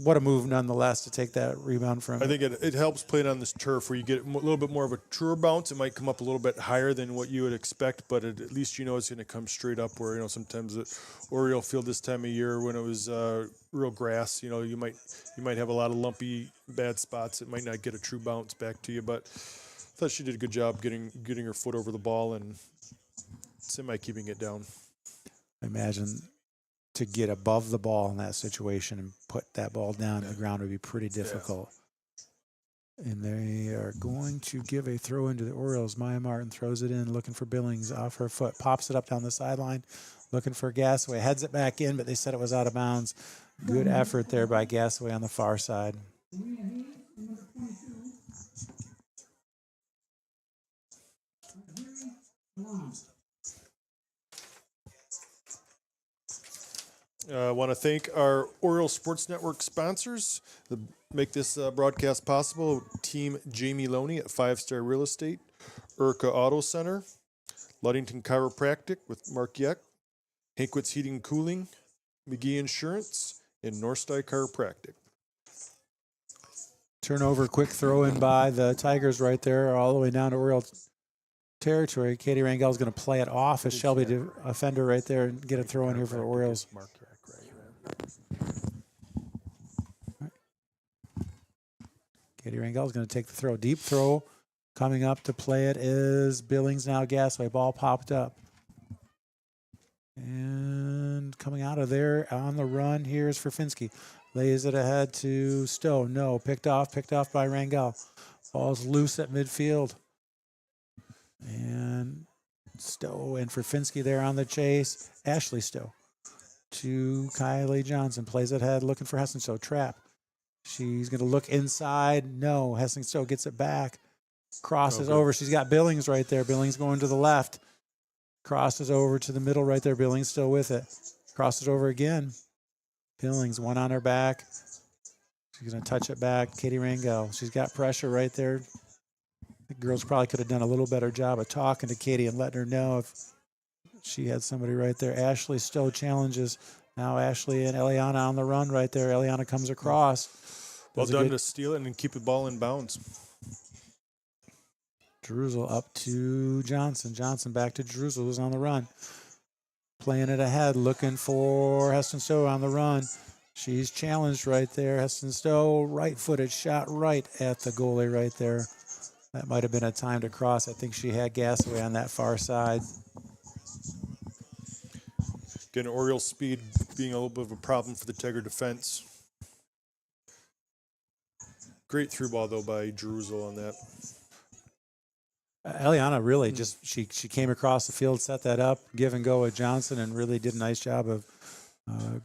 what a move nonetheless to take that rebound from. I think it helps playing on this turf where you get a little bit more of a truer bounce. It might come up a little bit higher than what you would expect, but at least you know it's going to come straight up. Where sometimes at Oriole Field this time of year when it was real grass, you might have a lot of lumpy bad spots. It might not get a true bounce back to you, but I thought she did a good job getting her foot over the ball and keeping it down. Imagine to get above the ball in that situation and put that ball down to the ground would be pretty difficult. Yeah. And they are going to give a throw into the Orioles. Maya Martin throws it in, looking for Billings off her foot, pops it up down the sideline, looking for Gasaway, heads it back in, but they said it was out of bounds. Good effort there by Gasaway on the far side. I want to thank our Oriole Sports Network sponsors that make this broadcast possible. Team Jamie Loney at 5 Star Real Estate, Urca Auto Center, Ludington Chiropractic with Mark Yeck, Hankwitz Heating and Cooling, McGee Insurance, and Northstar Chiropractic. Turnover, quick throw in by the Tigers right there, all the way down to Oriole territory. Katie Rangel is going to play it off as Shelby offender right there and get a throw in here for the Orioles. Katie Rangel is going to take the throw. Deep throw coming up to play it is Billings now. Gasaway. Ball popped up. And coming out of there on the run here is for Finski. Lays it ahead to Stowe. No, picked off by Rangel. Ball's loose at midfield. And Stowe and for Finski there on the chase. Ashley Stowe to Kylie Johnson. Plays it ahead looking for Heston Stowe. Trap. She's going to look inside. No, Heston Stowe gets it back. Crosses over. She's got Billings right there. Billings going to the left. Crosses over to the middle right there. Billings still with it. Crosses over again. Billings, one on her back. She's going to touch it back. Katie Rangel. She's got pressure right there. The girls probably could have done a little better job of talking to Katie and letting her know if she had somebody right there. Ashley Stowe challenges. Now Ashley and Eliana on the run right there. Eliana comes across. Well done to steal it and keep the ball in bounds. Jerusalem up to Johnson. Johnson back to Jerusalem, who's on the run. Playing it ahead, looking for Heston Stowe on the run. She's challenged right there. Heston Stowe, right-footed shot right at the goalie right there. That might have been a time to cross. I think she had Gasaway on that far side. Again, Oriole speed being a little bit of a problem for the Tiger defense. Great through ball, though, by Jerusalem on that. Eliana really just, she came across the field, set that up, give and go with Johnson, and really did a nice job of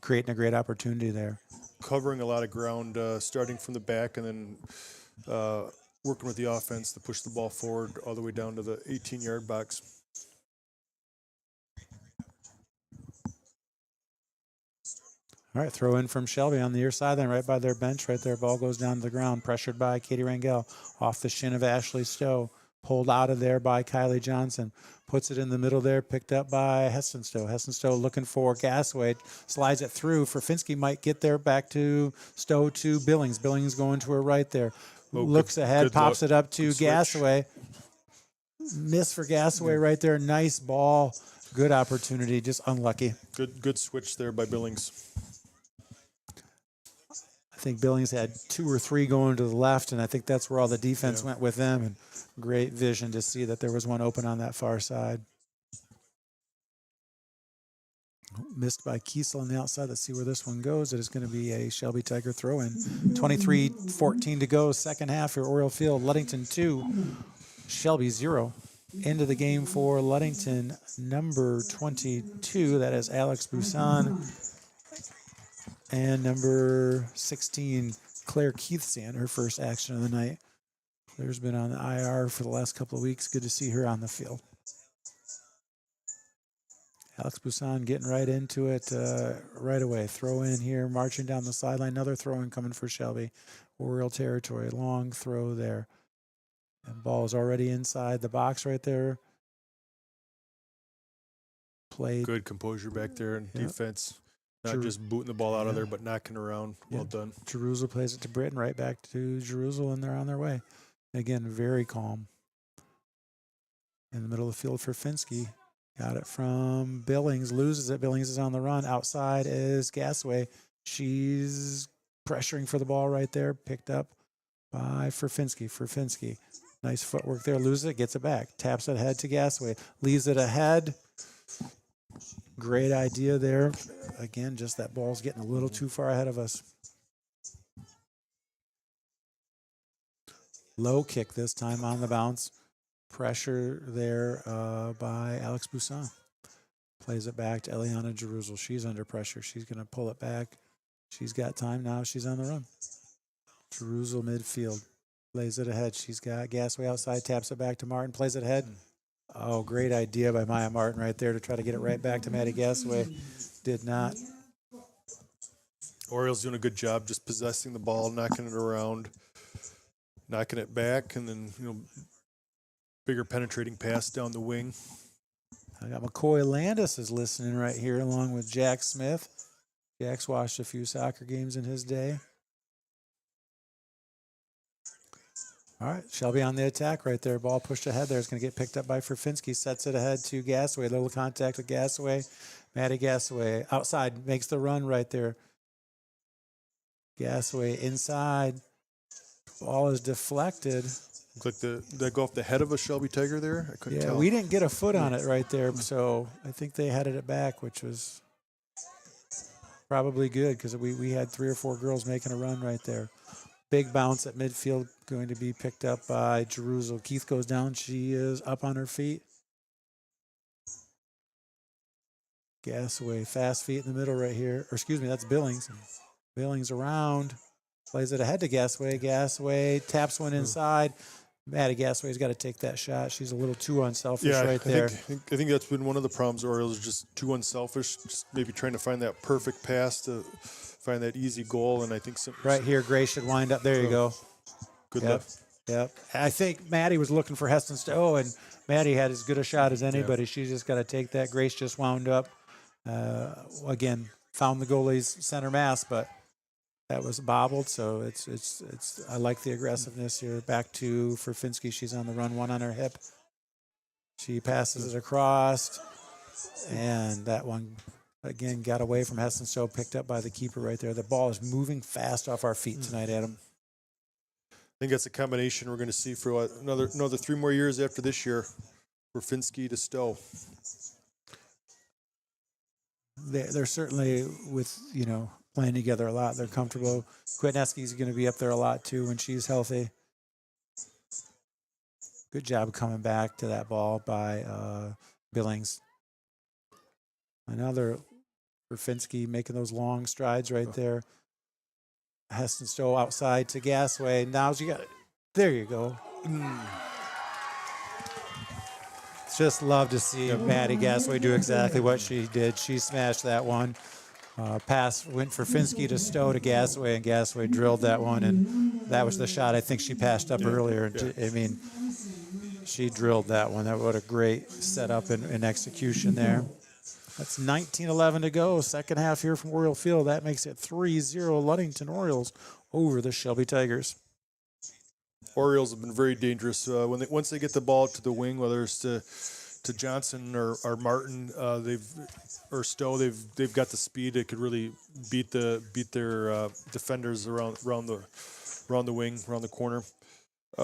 creating a great opportunity there. Covering a lot of ground, starting from the back and then working with the offense to push the ball forward all the way down to the 18-yard box. All right, throw in from Shelby on the near sideline, right by their bench, right there. Ball goes down to the ground, pressured by Katie Rangel, off the shin of Ashley Stowe, pulled out of there by Kylie Johnson, puts it in the middle there, picked up by Heston Stowe. Heston Stowe looking for Gasaway, slides it through. Ferfinski might get there, back to Stowe to Billings. Billings going to her right there. Looks ahead, pops it up to Gasaway. Miss for Gasaway right there. Nice ball. Good opportunity, just unlucky. Good switch there by Billings. I think Billings had 2 or 3 going to the left, and I think that's where all the defense went with them. And great vision to see that there was one open on that far side. Missed by Kiesel on the outside. Let's see where this one goes. It is going to be a Shelby Tiger throw-in. 23-14 to go, second half for Oriole Field. Ludington 2, Shelby 0. Into the game for Ludington, number 22. That is Alex Busan. And number 16, Claire Keithsan, her first action of the night. Claire's been on the IR for the last couple of weeks. Good to see her on the field. Alex Busan getting right into it right away. Throw in here, marching down the sideline. Another throw in coming for Shelby. Oriole territory, long throw there. And ball is already inside the box right there. Played. Good composure back there in defense. Not just booting the ball out of there, but knocking around. Well done. Jerusalem plays it to Britton, right back to Jerusalem, and they're on their way. Again, very calm. In the middle of the field for Finsky. Got it from Billings, loses it. Billings is on the run. Outside is Gasaway. She's pressuring for the ball right there. Picked up by Furfinski. Nice footwork there. Loses it, gets it back. Taps it ahead to Gasaway. Leaves it ahead. Great idea there. Again, just that ball's getting a little too far ahead of us. Low kick this time on the bounce. Pressure there by Alex Busan. Plays it back to Eliana Jerusalem. She's under pressure. She's going to pull it back. She's got time now. She's on the run. Jerusalem midfield. Plays it ahead. She's got Gasaway outside. Taps it back to Martin. Plays it ahead. Oh, great idea by Maya Martin right there to try to get it right back to Maddie Gasaway. Did not. Orioles doing a good job just possessing the ball, knocking it around, knocking it back, and then, bigger penetrating pass down the wing. I got McCoy Landis is listening right here along with Jack Smith. Jack's watched a few soccer games in his day. All right, Shelby on the attack right there. Ball pushed ahead there. It's going to get picked up by Furfinski. Sets it ahead to Gasaway. Little contact with Gasaway. Maddie Gasaway outside. Makes the run right there. Gasaway inside. Ball is deflected. Looks like did that go off the head of a Shelby Tiger there? I couldn't tell. We didn't get a foot on it right there, so I think they headed it back, which was probably good because we had 3 or 4 girls making a run right there. Big bounce at midfield, going to be picked up by Jerusalem. Keith goes down. She is up on her feet. Gasaway, fast feet in the middle right here. Or excuse me, that's Billings. Billings around. Plays it ahead to Gasaway. Gasaway taps one inside. Maddie Gasaway's got to take that shot. She's a little too unselfish right there. I think that's been one of the problems. Orioles are just too unselfish. Just maybe trying to find that perfect pass to find that easy goal. And I think right here, Gray should wind up. There you go. Good luck. Yep. I think Maddie was looking for Heston Stowe, and Maddie had as good a shot as anybody. She's just got to take that. Grace just wound up. Again, found the goalie's center mass, but that was bobbled. So it's. I like the aggressiveness here. Back to Ferfinski. She's on the run, one on her hip. She passes it across, and that one again got away from Heston Stowe, picked up by the keeper right there. The ball is moving fast off our feet tonight, Adam. I think that's a combination we're going to see for another 3 more years after this year. Ferfinski to Stowe. They're certainly with, playing together a lot. They're comfortable. Kwitneski's going to be up there a lot too when she's healthy. Good job coming back to that ball by Billings. Another Ferfinski making those long strides right there. Heston Stowe outside to Gasway. Now you got it. There you go. Just love to see Maddie Gasway do exactly what she did. She smashed that one. Pass went for Finsky to Stowe to Gasway, and Gasway drilled that one, and that was the shot I think she passed up earlier. I mean, she drilled that one. What a great setup and execution there. That's 19:11 to go. Second half here from Oriole Field. That makes it 3-0 Ludington Orioles over the Shelby Tigers. Orioles have been very dangerous once they get the ball to the wing, whether it's to Johnson or Martin, Stowe. They've got the speed. They could really beat their defenders around the wing, around the corner.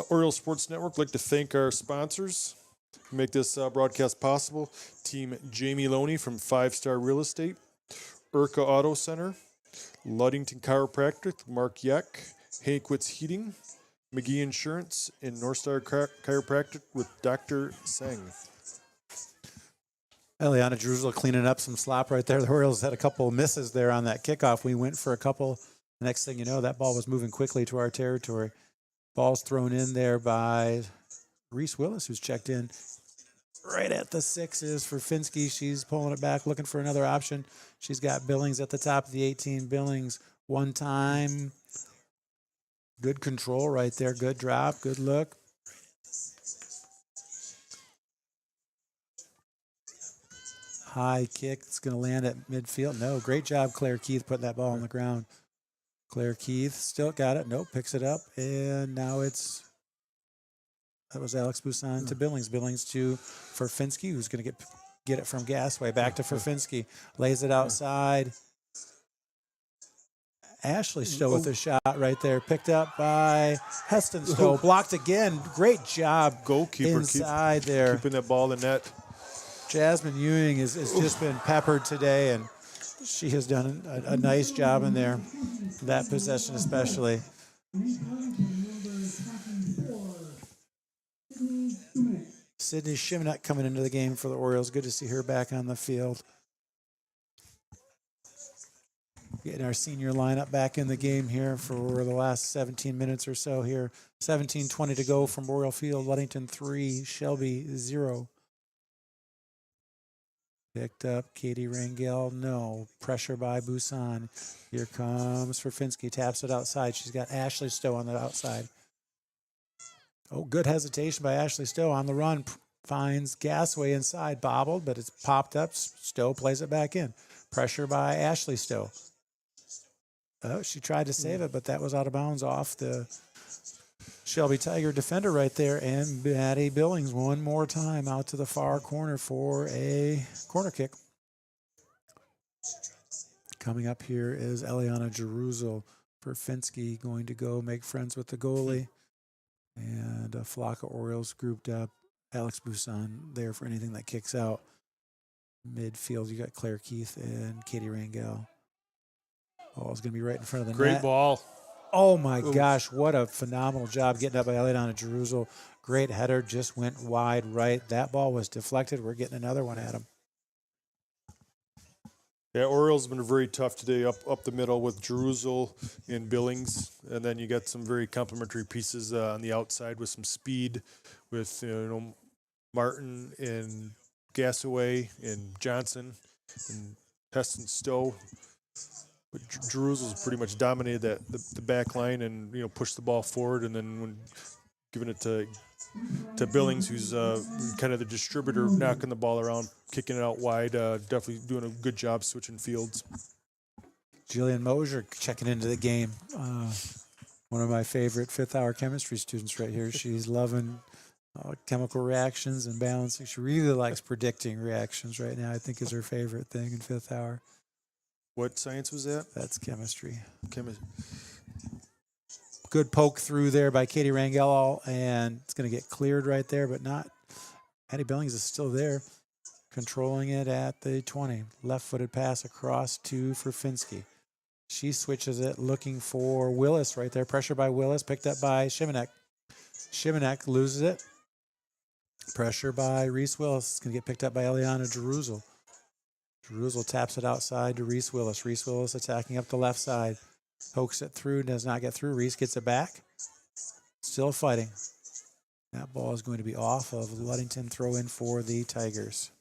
Oriole Sports Network would like to thank our sponsors who make this broadcast possible. Team Jamie Loney from 5 Star Real Estate, Urca Auto Center, Ludington Chiropractic, Mark Yeck, Hankwitz Heating, McGee Insurance, and North Star Chiropractic with Dr. Seng. Eliana Jerusalem cleaning up some slop right there. The Orioles had a couple of misses there on that kickoff. We went for a couple. The next thing you know, that ball was moving quickly to our territory. Ball's thrown in there by Reese Willis, who's checked in right at the 6s for Finsky. She's pulling it back, looking for another option. She's got Billings at the top of the 18. Billings one time. Good control right there. Good drop. Good look. High kick. It's going to land at midfield. No, great job, Claire Keith, putting that ball on the ground. Claire Keith still got it. Nope, picks it up. And now that was Alex Busan to Billings. Billings to Ferfinski, who's going to get it from Gasway. Back to Ferfinski. Lays it outside. Ashley Stowe with a shot right there. Picked up by Heston Stowe. Blocked again. Great job. Goalkeeper inside there. Keeping that ball in the net. Jasmine Ewing has just been peppered today, and she has done a nice job in there. That possession especially. Sydney Shimnut coming into the game for the Orioles. Good to see her back on the field. Getting our senior lineup back in the game here for the last 17 minutes or so here. 17:20 to go from Oriole Field. Ludington 3, Shelby 0. Picked up Katie Rangel. No. Pressure by Busan. Here comes Ferfinski. Taps it outside. She's got Ashley Stowe on the outside. Oh, good hesitation by Ashley Stowe on the run. Finds Gasway inside. Bobbled, but it's popped up. Stowe plays it back in. Pressure by Ashley Stowe. Oh, she tried to save it, but that was out of bounds off the Shelby Tiger defender right there. And Maddie Billings one more time out to the far corner for a corner kick. Coming up here is Eliana Jerusalem. Ferfinski going to go make friends with the goalie. And a flock of Orioles grouped up. Alex Busan there for anything that kicks out. Midfield, you got Claire Keith and Katie Rangel. Oh, it's going to be right in front of the net. Great ball. Oh, my gosh. What a phenomenal job getting up by Eliana Jerusalem. Great header. Just went wide right. That ball was deflected. We're getting another one at him. Yeah, Orioles have been very tough today up the middle with Jerusalem and Billings. And then you got some very complimentary pieces on the outside with some speed with Martin and Gasaway and Johnson and Heston Stowe. But Jerusalem's pretty much dominated the back line and pushed the ball forward, and then when giving it to Billings, who's kind of the distributor, knocking the ball around, kicking it out wide, definitely doing a good job switching fields. Jillian Mosier checking into the game. One of my favorite 5th hour chemistry students right here. She's loving chemical reactions and balancing. She really likes predicting reactions right now. I think is her favorite thing in 5th hour. What science was that? That's chemistry. Chemistry. Good poke through there by Katie Rangel, and it's going to get cleared right there, but not. Maddie Billings is still there, controlling it at the 20. Left-footed pass across to Furfinski. She switches it, looking for Willis right there. Pressure by Willis, picked up by Shimanek. Shimanek loses it. Pressure by Reese Willis. It's going to get picked up by Eliana Jeruzel. Jeruzel taps it outside to Reese Willis. Reese Willis attacking up the left side. Pokes it through, does not get through. Reese gets it back. Still fighting. That ball is going to be off of Ludington. Throw in for the Tigers.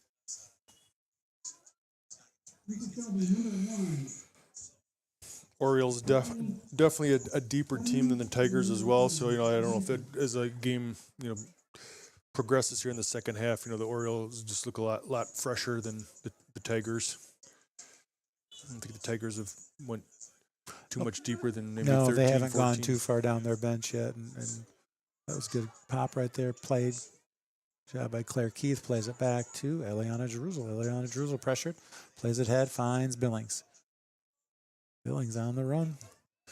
Orioles definitely a deeper team than the Tigers as well. So, I don't know if it, as a game, progresses here in the second half, the Orioles just look a lot fresher than the Tigers. I don't think the Tigers have went too much deeper than maybe 13, they haven't 14. gone too far down their bench yet. And that was good pop right there. Played. Job by Claire Keith. Plays it back to Eliana Jeruzel. Eliana Jeruzel pressured. Plays it head. Finds Billings. Billings on the run.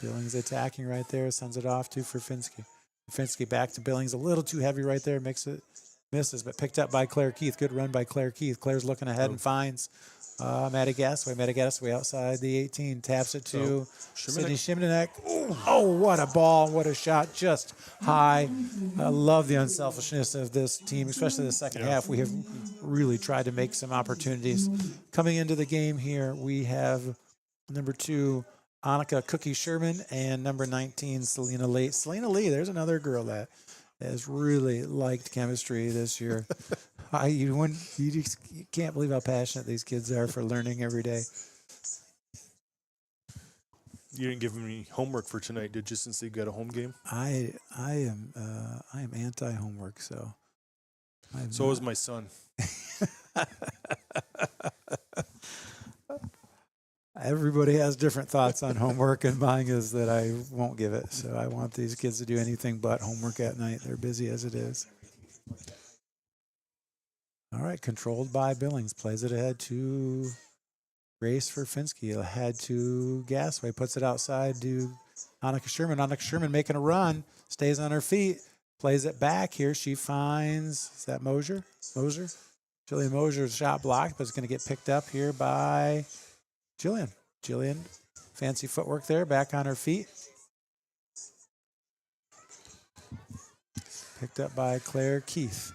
Billings attacking right there. Sends it off to Furfinski. Furfinski back to Billings. A little too heavy right there. Misses, but picked up by Claire Keith. Good run by Claire Keith. Claire's looking ahead and finds Maddie Gasway. Maddie Gasway outside the 18. Taps it to Sydney Shimanek. Oh, what a ball. What a shot. Just high. I love the unselfishness of this team, especially the second half. We have really tried to make some opportunities. Coming into the game here, we have number 2, Annika Cookie Sherman, and number 19, Selena Lee. Selena Lee, there's another girl that has really liked chemistry this year. You can't believe how passionate these kids are for learning every day. You didn't give them any homework for tonight, did you? Since they got a home game. I am anti homework, so. So was my son. Everybody has different thoughts on homework, and mine is that I won't give it. So I want these kids to do anything but homework at night. They're busy as it is. All right, controlled by Billings. Plays it ahead to Grace Furfinski. Ahead to Gasway. Puts it outside to Annika Sherman. Annika Sherman making a run. Stays on her feet. Plays it back here. She finds, is that Mosier? Jillian Mosier's shot blocked, but it's going to get picked up here by Jillian. Jillian, fancy footwork there, back on her feet. Picked up by Claire Keith.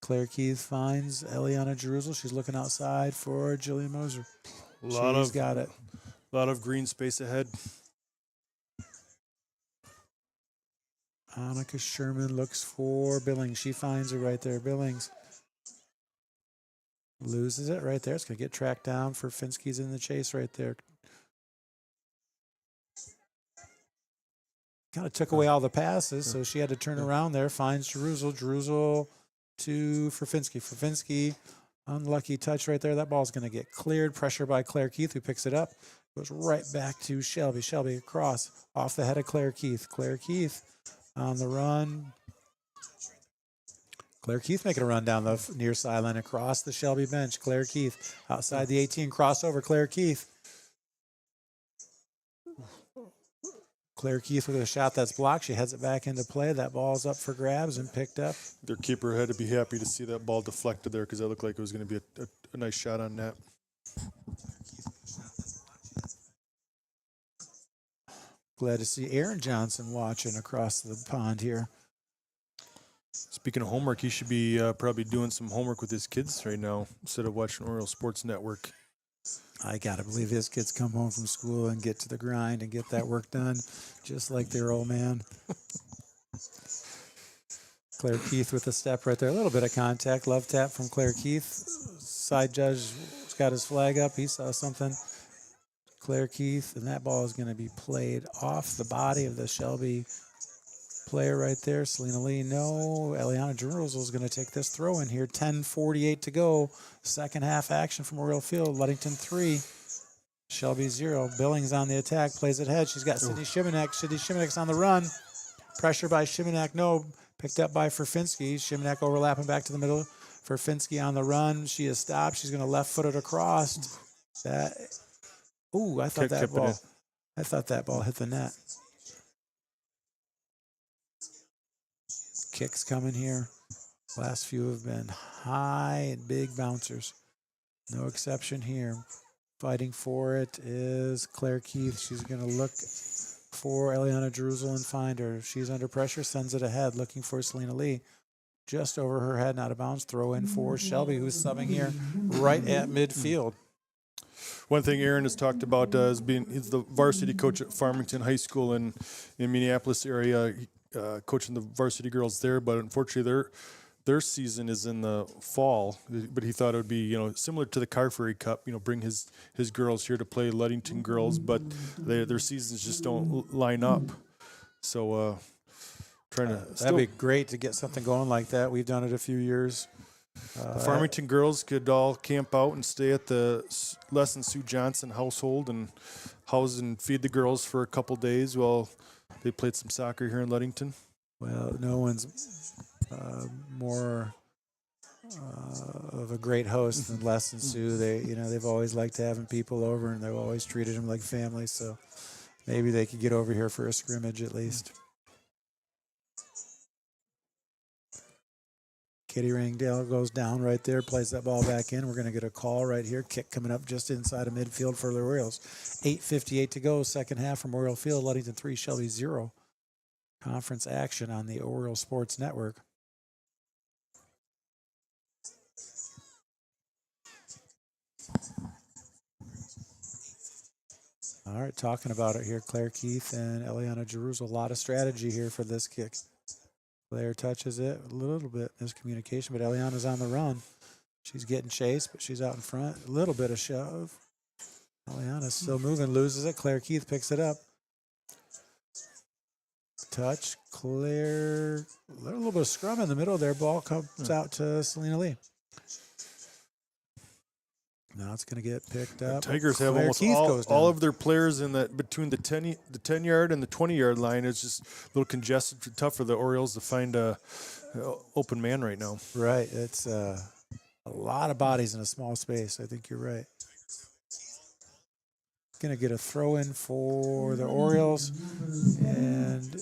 Claire Keith finds Eliana Jeruzel. She's looking outside for Jillian Moser. She's got it. A lot of green space ahead. Annika Sherman looks for Billings. She finds her right there. Billings loses it right there. It's going to get tracked down. Furfinski's in the chase right there. Kind of took away all the passes, so she had to turn around there. Finds Jeruzel. Jeruzel to Furfinski. Furfinski, unlucky touch right there. That ball's going to get cleared. Pressure by Claire Keith, who picks it up. Goes right back to Shelby. Shelby across off the head of Claire Keith. Claire Keith on the run. Claire Keith making a run down the near sideline across the Shelby bench. Claire Keith outside the 18, crossover. Claire Keith. Claire Keith with a shot that's blocked. She heads it back into play. That ball's up for grabs and picked up. Their keeper had to be happy to see that ball deflected there because that looked like it was going to be a nice shot on net. Glad to see Aaron Johnson watching across the pond here. Speaking of homework, he should be probably doing some homework with his kids right now instead of watching Oriole Sports Network. I got to believe his kids come home from school and get to the grind and get that work done, just like their old man. Claire Keith with a step right there. A little bit of contact. Love tap from Claire Keith. Side judge got his flag up. He saw something. Claire Keith, and that ball is going to be played off the body of the Shelby player right there. Selena Lee, no. Eliana Jeruzel is going to take this throw in here. 10:48 to go. Second half action from Oriole Field. Ludington 3, Shelby 0. Billings on the attack, plays it ahead. She's got Sydney Shimanek. Sydney Shimanek's on the run. Pressure by Shimanek. No, picked up by Furfinski. Shimanek overlapping back to the middle. Furfinski on the run. She is stopped. She's going to left foot it across. That. Ooh, I thought that ball hit the net. Kicks coming here. Last few have been high and big bouncers. No exception here. Fighting for it is Claire Keith. She's going to look for Eliana Jerusalem and find her. She's under pressure, sends it ahead, looking for Selena Lee. Just over her head, not a bounce. Throw in for Shelby, who's subbing here right at midfield. One thing Aaron has talked about is he's the varsity coach at Farmington High School in Minneapolis area, coaching the varsity girls there. But unfortunately, their season is in the fall. But he thought it would be similar to the Car Ferry Cup. Bring his girls here to play Ludington girls, but their seasons just don't line up. So trying to that'd be great to get something going like that. We've done it a few years. The Farmington girls could all camp out and stay at the Les and Sue Johnson household and house and feed the girls for a couple days while they played some soccer here in Ludington. Well, no one's more of a great host than Les and Sue. They've always liked having people over, and they've always treated them like family. So maybe they could get over here for a scrimmage at least. Katie Rangdale goes down right there, plays that ball back in. We're going to get a call right here. Kick coming up just inside of midfield for the Orioles. 8:58 to go, second half from Oriole Field. Ludington 3, Shelby 0. Conference action on the Oriole Sports Network. All right, talking about it here, Claire Keith and Eliana Jerusalem. A lot of strategy here for this kick. Claire touches it, a little bit miscommunication, but Eliana's on the run. She's getting chased, but she's out in front. A little bit of shove. Eliana's still moving, loses it. Claire Keith picks it up. Touch, Claire. A little bit of scrum in the middle there. Ball comes out to Selena Lee. Now it's going to get picked up. The Tigers have almost all of their players in that between the 10-yard and the 20-yard line. It's just a little congested, tough for the Orioles to find a open man right now. Right. It's a lot of bodies in a small space. I think you're right. Going to get a throw in for the Orioles. And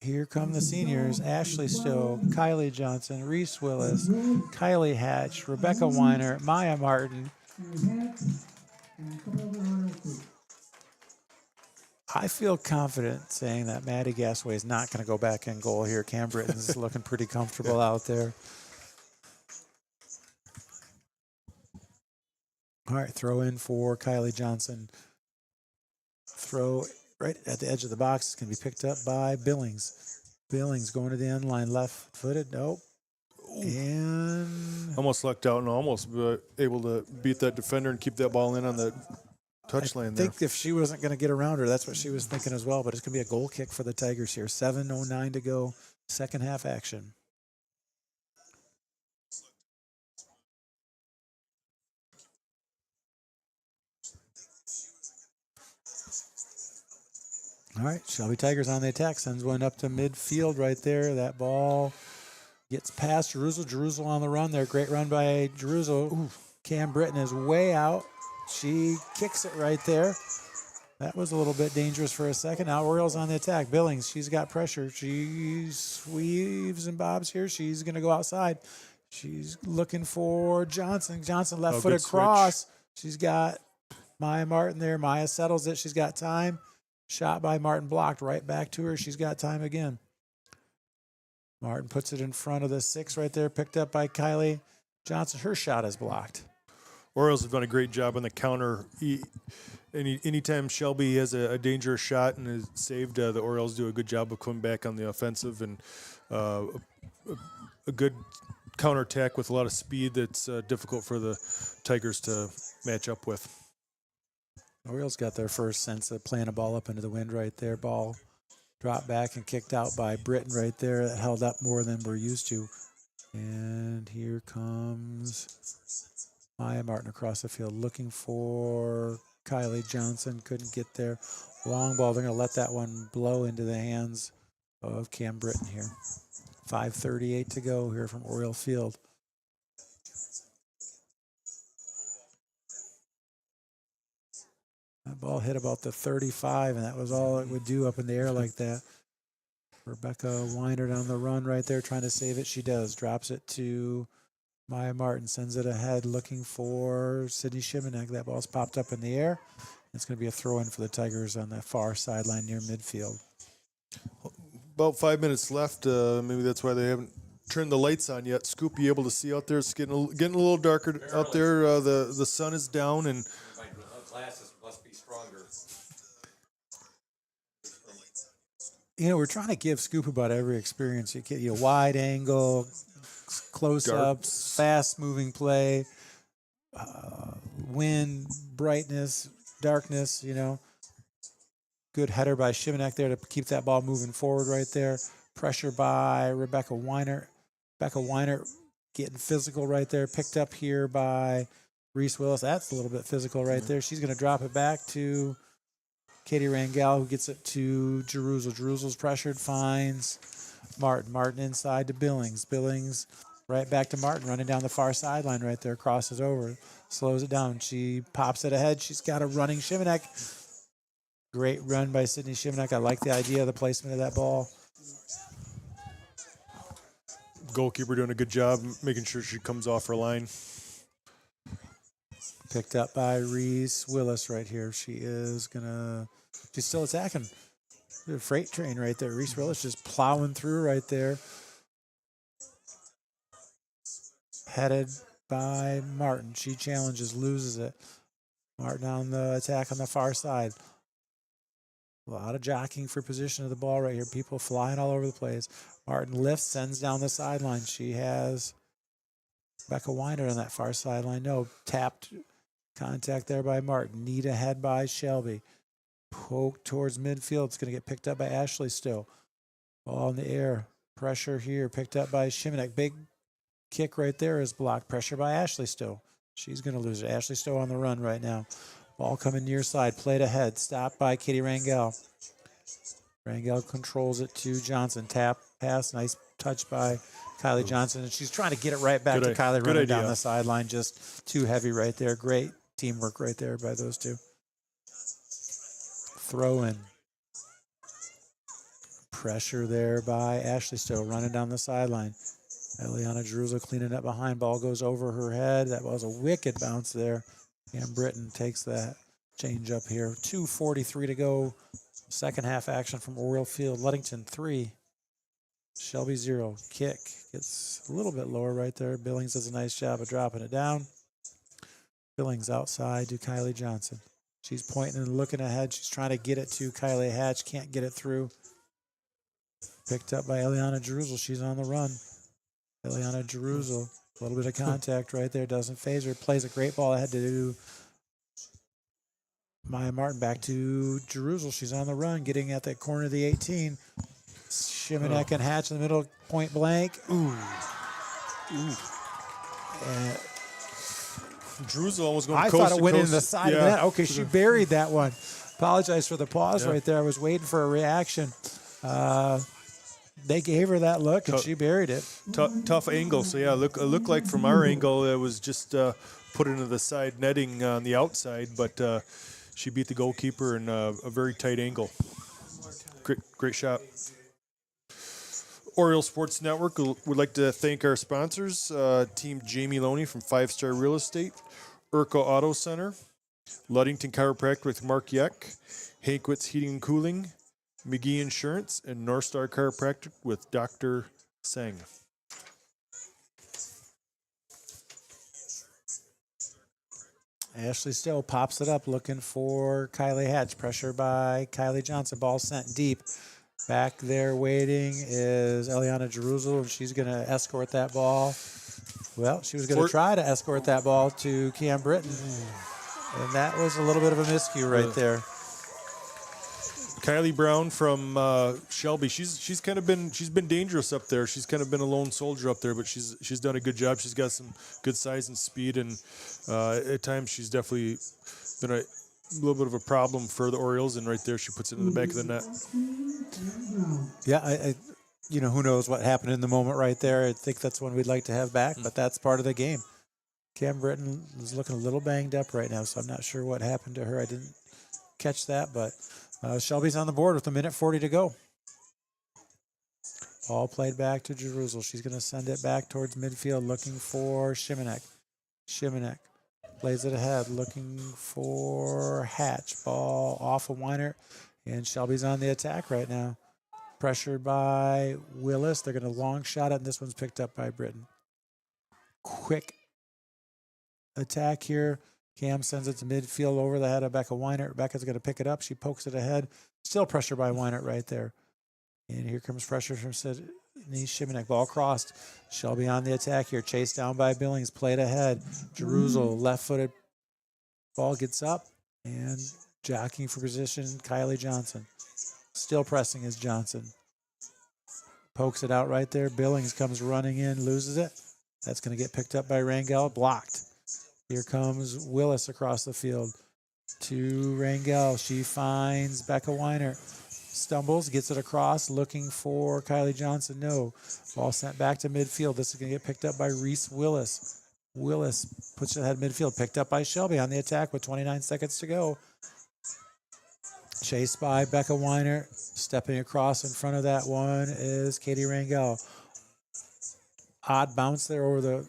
here come the seniors. Ashley Stowe, Kylie Johnson, Reese Willis, Kylie Hatch, Rebecca Weiner, Maya Martin. I feel confident saying that Maddie Gasway is not going to go back in goal here. Cam Britton's looking pretty comfortable out there. All right, throw in for Kylie Johnson. Throw right at the edge of the box. It's going to be picked up by Billings. Billings going to the end line, left-footed. Nope. And almost lucked out and almost able to beat that defender and keep that ball in on the touchline there. I think if she wasn't going to get around her, that's what she was thinking as well. But it's going to be a goal kick for the Tigers here. 7:09 to go, second half action. All right, Shelby Tigers on the attack. Sends one up to midfield right there. That ball gets past Jerusalem. Jerusalem on the run there. Great run by Jerusalem. Cam Britton is way out. She kicks it right there. That was a little bit dangerous for a second. Now Orioles on the attack. Billings, she's got pressure. She sweeves and bobs here. She's going to go outside. She's looking for Johnson. Johnson left-footed cross. She's got Maya Martin there. Maya settles it. She's got time. Shot by Martin blocked. Right back to her. She's got time again. Martin puts it in front of the 6 right there, picked up by Kylie Johnson. Her shot is blocked. Orioles have done a great job on the counter. Anytime Shelby has a dangerous shot and is saved, the Orioles do a good job of coming back on the offensive and a good counterattack with a lot of speed that's difficult for the Tigers to match up with. Orioles got their first sense of playing a ball up into the wind right there. Ball dropped back and kicked out by Britton right there. That held up more than we're used to. And here comes Maya Martin across the field looking for Kylie Johnson couldn't get there. Long ball. They're going to let that one blow into the hands of Cam Britton here. 5:38 to go here from Oriole Field. That ball hit about the 35, and that was all it would do up in the air like that. Rebecca Weiner on the run right there, trying to save it. She does. Drops it to Maya Martin, sends it ahead, looking for Sydney Shimanek. That ball's popped up in the air. It's going to be a throw-in for the Tigers on the far sideline near midfield. About 5 minutes left. Maybe that's why they haven't turned the lights on yet. Scoop, you able to see out there? It's getting a little darker out there. The sun is down, and My glasses must be stronger. You know, we're trying to give Scoop about every experience. You get wide angle, close-ups, fast-moving play, wind, brightness, darkness, Good header by Shimanek there to keep that ball moving forward right there. Pressure by Rebecca Weiner. Rebecca Weiner getting physical right there. Picked up here by Reese Willis. That's a little bit physical right there. She's going to drop it back to Katie Rangel, who gets it to Jerusalem. Jerusalem's pressured, finds Martin. Martin inside to Billings. Billings right back to Martin, running down the far sideline right there. Crosses over, slows it down. She pops it ahead. She's got a running Shimanek. Great run by Sydney Shimanek. I like the idea of the placement of that ball. goalkeeper doing a good job making sure she comes off her line. Picked up by Reese Willis right here. She's still attacking. The freight train right there. Reese Willis just plowing through right there. Headed by Martin. She challenges, loses it. Martin on the attack on the far side. A lot of jockeying for position of the ball right here. People flying all over the place. Martin lifts, sends down the sideline. She has Becca Weiner on that far sideline. No, tapped contact there by Martin. Need ahead by Shelby. Poke towards midfield. It's going to get picked up by Ashley Stowe. Ball in the air. Pressure here. Picked up by Shimanek. Big kick right there is blocked. Pressure by Ashley Stowe. She's going to lose it. Ashley Stowe on the run right now. Ball coming near side. Played ahead. Stopped by Katie Rangel. Rangel controls it to Johnson. Tap, pass. Nice touch by Kylie Johnson. And she's trying to get it right back to Kylie running down the sideline. Just too heavy right there. Great teamwork right there by those two. Throw in. Pressure there by Ashley Stowe running down the sideline. Eliana Jerusalem cleaning up behind. Ball goes over her head. That was a wicked bounce there. And Britton takes that change up here. 2:43 to go. Second half action from Oriole Field. Ludington 3. Shelby 0. Kick gets a little bit lower right there. Billings does a nice job of dropping it down. Billings outside to Kylie Johnson. She's pointing and looking ahead. She's trying to get it to Kylie Hatch. Can't get it through. Picked up by Eliana Jerusalem. She's on the run. Eliana Jerusalem. A little bit of contact right there. Doesn't phase her. Plays a great ball ahead to Maya Martin. Back to Jerusalem. She's on the run. Getting at that corner of the 18. Shimanek and Hatch in the middle. Point blank. Ooh. And Jerusalem was going I coast thought it to went coast. in the side of the net. Okay, she buried that one. Apologize for the pause right there. I was waiting for a reaction. They gave her that look, and she buried it. Tough angle. So, yeah, it looked like from our angle it was just put into the side netting on the outside, but she beat the goalkeeper in a very tight angle. Great shot. Oriole Sports Network would like to thank our sponsors, Team Jamie Loney from 5 Star Real Estate, Urco Auto Center, Ludington Chiropractic with Mark Yeck, Hankwitz Heating and Cooling, McGee Insurance, and North Star Chiropractic with Dr. Sang. Ashley Stowe pops it up looking for Kylie Hatch. Pressure by Kylie Johnson. Ball sent deep. Back there waiting is Eliana Jerusalem, and she's going to escort that ball. Well, she was going to try to escort that ball to Cam Britton, and that was a little bit of a miscue right there. Kylie Brown from Shelby. She's been dangerous up there. She's kind of been a lone soldier up there, but she's done a good job. She's got some good size and speed, and at times she's definitely been little bit of a problem for the Orioles, and right there she puts it in the back of the net. Yeah, I who knows what happened in the moment right there. I think that's one we'd like to have back, but that's part of the game. Cam Britton is looking a little banged up right now, so I'm not sure what happened to her. I didn't catch that, but Shelby's on the board with 1:40 to go. Ball played back to Jerusalem. She's going to send it back towards midfield, looking for Shimanek. Shimanek plays it ahead, looking for Hatch. Ball off of Weiner, and Shelby's on the attack right now. Pressured by Willis. They're going to long shot it, and this one's picked up by Britton. Quick attack here. Cam sends it to midfield over the head of Becca Weiner. Becca's going to pick it up. She pokes it ahead. Still pressure by Weiner right there. And here comes pressure from Sydney Shimanek. Ball crossed. Shelby on the attack here. Chased down by Billings. Played ahead. Jerusalem, left-footed. Ball gets up. And jockeying for position, Kylie Johnson. Still pressing is Johnson. Pokes it out right there. Billings comes running in, loses it. That's going to get picked up by Rangel. Blocked. Here comes Willis across the field to Rangel. She finds Becca Weiner. Stumbles, gets it across, looking for Kylie Johnson. No. Ball sent back to midfield. This is going to get picked up by Reese Willis. Willis puts it ahead midfield. Picked up by Shelby on the attack with 29 seconds to go. Chased by Becca Weiner. Stepping across in front of that one is Katie Rangel. Odd bounce there over the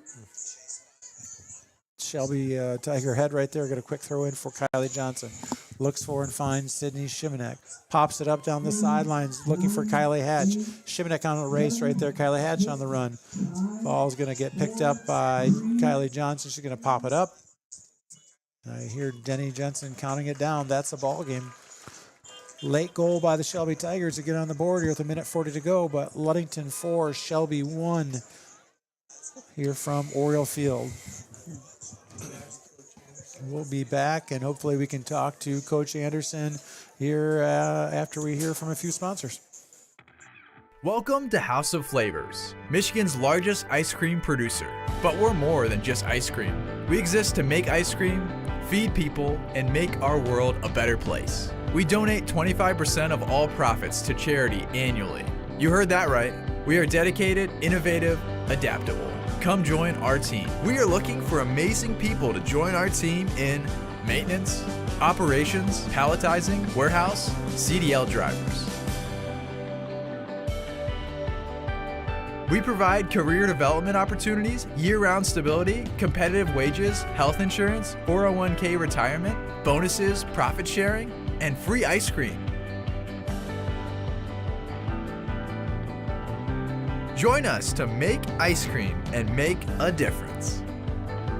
Shelby Tiger head right there. Got a quick throw in for Kylie Johnson. Looks for and finds Sydney Shimanek. Pops it up down the sidelines, looking for Kylie Hatch. Shimanek on a race right there. Kylie Hatch on the run. Ball's going to get picked up by Kylie Johnson. She's going to pop it up. I hear Denny Jensen counting it down. That's a ball game. Late goal by the Shelby Tigers to get on the board here with 1:40 to go, but Ludington 4, Shelby 1 here from Oriole Field. We'll be back, and hopefully we can talk to Coach Anderson here after we hear from a few sponsors. Welcome to House of Flavors, Michigan's largest ice cream producer. But we're more than just ice cream. We exist to make ice cream, feed people, and make our world a better place. We donate 25% of all profits to charity annually. You heard that right. We are dedicated, innovative, adaptable. Come join our team. We are looking for amazing people to join our team in maintenance, operations, palletizing, warehouse, CDL drivers. We provide career development opportunities, year-round stability, competitive wages, health insurance, 401k retirement, bonuses, profit sharing, and free ice cream. Join us to make ice cream and make a difference.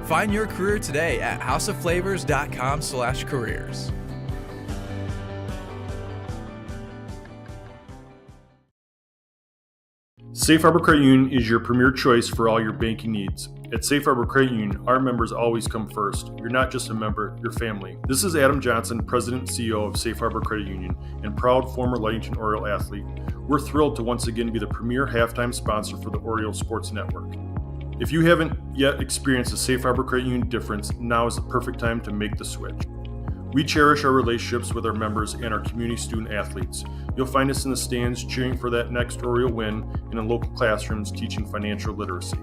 Find your career today at houseofflavors.com/careers. Safe Harbor Credit Union is your premier choice for all your banking needs. At Safe Harbor Credit Union, our members always come first. You're not just a member, you're family. This is Adam Johnson, President and CEO of Safe Harbor Credit Union, and proud former Ludington Oriole athlete. We're thrilled to once again be the premier halftime sponsor for the Oriole Sports Network. If you haven't yet experienced the Safe Harbor Credit Union difference, now is the perfect time to make the switch. We cherish our relationships with our members and our community student athletes. You'll find us in the stands cheering for that next Oriole win and in local classrooms teaching financial literacy.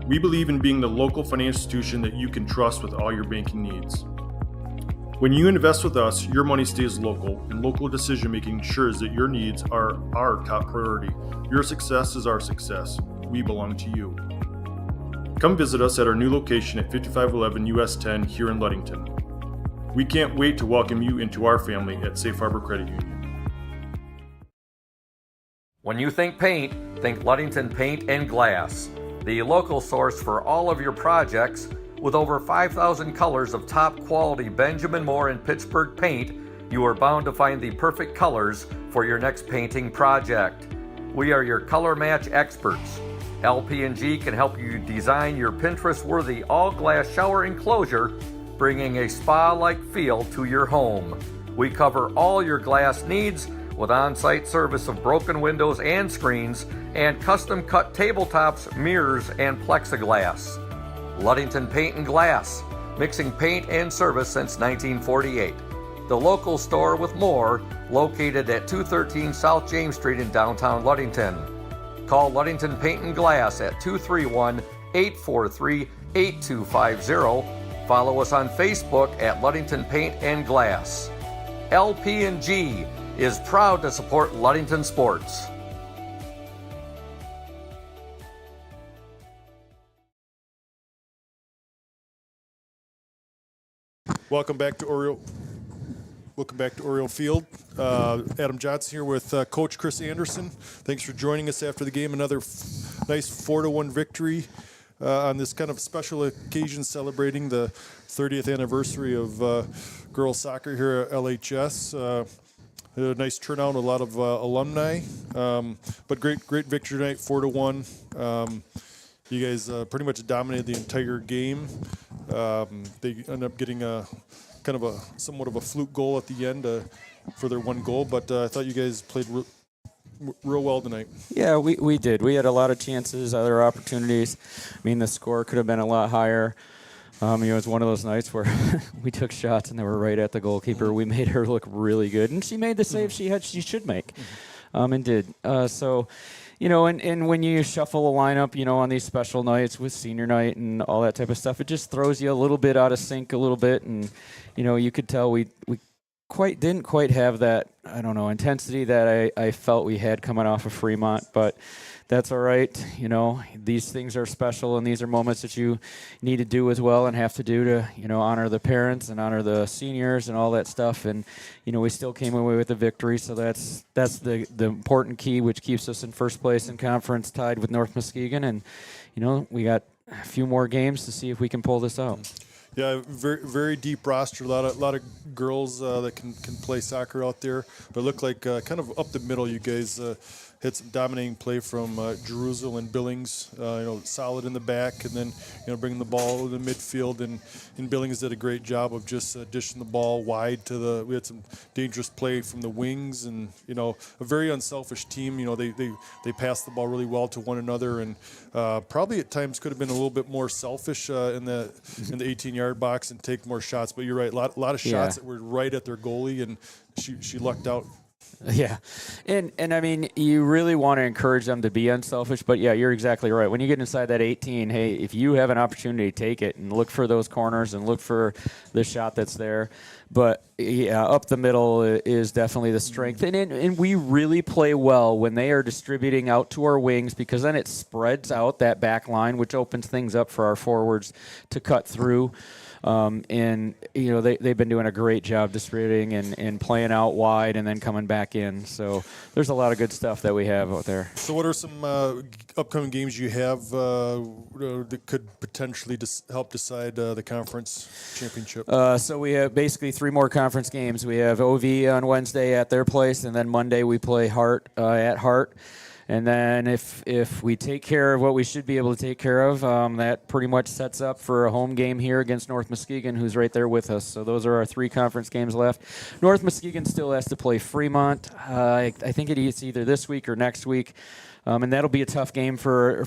We believe in being the local financial institution that you can trust with all your banking needs. When you invest with us, your money stays local, and local decision-making ensures that your needs are our top priority. Your success is our success. We belong to you. Come visit us at our new location at 5511 US 10 here in Ludington. We can't wait to welcome you into our family at Safe Harbor Credit Union. When you think paint, think Ludington Paint and Glass, the local source for all of your projects. With over 5,000 colors of top quality Benjamin Moore and Pittsburgh paint, you are bound to find the perfect colors for your next painting project. We are your color match experts. LP&G can help you design your Pinterest-worthy all-glass shower enclosure, bringing a spa-like feel to your home. We cover all your glass needs with on-site service of broken windows and screens and custom-cut tabletops, mirrors, and plexiglass. Ludington Paint and Glass, mixing paint and service since 1948. the local store with more, located at 213 South James Street in downtown Ludington. Call Ludington Paint and Glass at 231-843-8250. Follow us on Facebook at Ludington Paint and Glass. LP&G is proud to support Ludington sports. Welcome back to Oriole Field. Adam Johnson here with Coach Chris Anderson. Thanks for joining us after the game. Another nice 4-1 victory on this kind of special occasion, celebrating the 30th anniversary of girls soccer here at LHS. A nice turnout, a lot of alumni, but great victory tonight, 4-1. You guys pretty much dominated the entire game. They ended up getting somewhat of a fluke goal at the end for their one goal, but I thought you guys played real well tonight. Yeah, we did. We had a lot of chances, other opportunities. I mean, the score could have been a lot higher. It was one of those nights where we took shots and they were right at the goalkeeper. We made her look really good, and she made the save she should make, and did. And when you shuffle a lineup, on these special nights with senior night and all that type of stuff, it just throws you a little bit out of sync a little bit. And, you could tell we didn't quite have that, intensity that I felt we had coming off of Fremont. But that's all right. These things are special, and these are moments that you need to do as well and have to do to, honor the parents and honor the seniors and all that stuff. And, we still came away with a victory. So that's the important key, which keeps us in first place in conference, tied with North Muskegon. And, we got a few more games to see if we can pull this out. Yeah, very very deep roster. A lot of girls that can play soccer out there. But it looked like kind of up the middle, you guys had some dominating play from Jerusalem and Billings. Solid in the back, and then bringing the ball to the midfield. And Billings did a great job of just dishing the ball wide to the. We had some dangerous play from the wings, and a very unselfish team. They passed the ball really well to one another, and probably at times could have been a little bit more selfish in the 18-yard box and take more shots. But you're right, a lot of shots that were right at their goalie, and she lucked out. Yeah. And I mean, you really want to encourage them to be unselfish, but yeah, you're exactly right. When you get inside that 18, hey, if you have an opportunity, take it and look for those corners and look for the shot that's there. But yeah, up the middle is definitely the strength. And we really play well when they are distributing out to our wings, because then it spreads out that back line, which opens things up for our forwards to cut through. They've been doing a great job distributing and playing out wide and then coming back in. So there's a lot of good stuff that we have out there. So what are some upcoming games you have that could potentially help decide the conference championship? So we have basically 3 more conference games. We have OV on Wednesday at their place, and then Monday we play Hart at Hart. And then if we take care of what we should be able to take care of, that pretty much sets up for a home game here against North Muskegon, who's right there with us. So those are our 3 conference games left. North Muskegon still has to play Fremont. I think it's either this week or next week. And that'll be a tough game for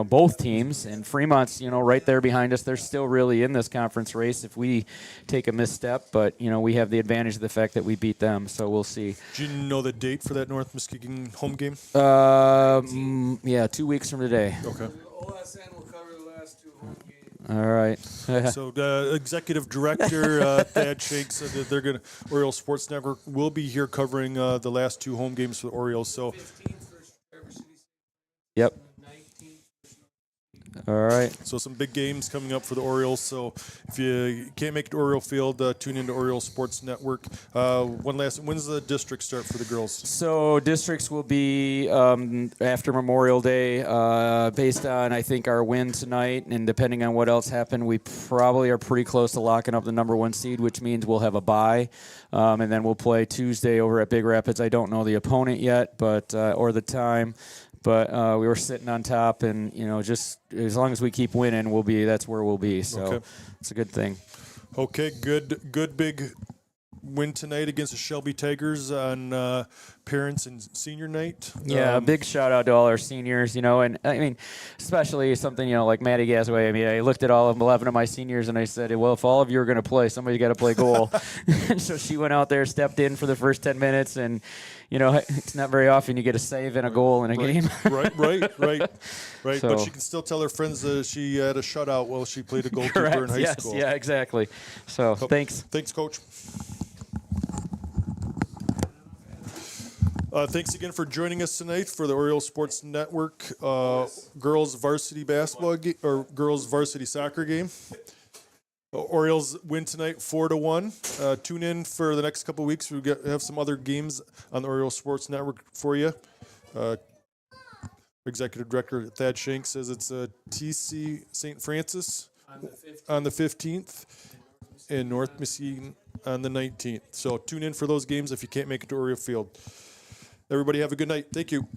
both teams. And Fremont's right there behind us. They're still really in this conference race if we take a misstep. But we have the advantage of the fact that we beat them. So we'll see. Do you know the date for that North Muskegon home game? 2 weeks from today. Okay. OSN will cover the last 2 home games. All right. So the executive director Thad Shake said that Oriole Sports Network will be here covering the last 2 home games for the Orioles. So. Yep. All right. So some big games coming up for the Orioles. So if you can't make it to Oriole Field, tune into Oriole Sports Network. When's the district start for the girls? So districts will be after Memorial Day, based on, I think, our win tonight, and depending on what else happened, we probably are pretty close to locking up the number 1 seed, which means we'll have a bye, and then we'll play Tuesday over at Big Rapids. I don't know the opponent yet, but or the time. But we were sitting on top, and just as long as we keep winning, that's where we'll be. So It's a good thing. Okay, good big win tonight against the Shelby Tigers on Parents and Senior Night. Yeah, big shout out to all our seniors, and I mean, especially something, like Maddie Gasway. I mean, I looked at all of 11 of my seniors and I said, well, if all of you are going to play, somebody's got to play goal. And so she went out there, stepped in for the first 10 minutes, and, it's not very often you get a save and a goal in a game. Right. So- But she can still tell her friends she had a shutout while she played a goalkeeper in high yes, school. Yeah, exactly. So, thanks. Thanks, Coach. Thanks again for joining us tonight for the Oriole Sports Network girls varsity basketball or girls varsity soccer game. Orioles win tonight 4-1. Tune in for the next couple of weeks. We have some other games on the Oriole Sports Network for you. Executive Director Thad Shank says it's TC St. Francis on the 15th and North Michigan on the 19th. So tune in for those games if you can't make it to Oriole Field. Everybody have a good night. Thank you.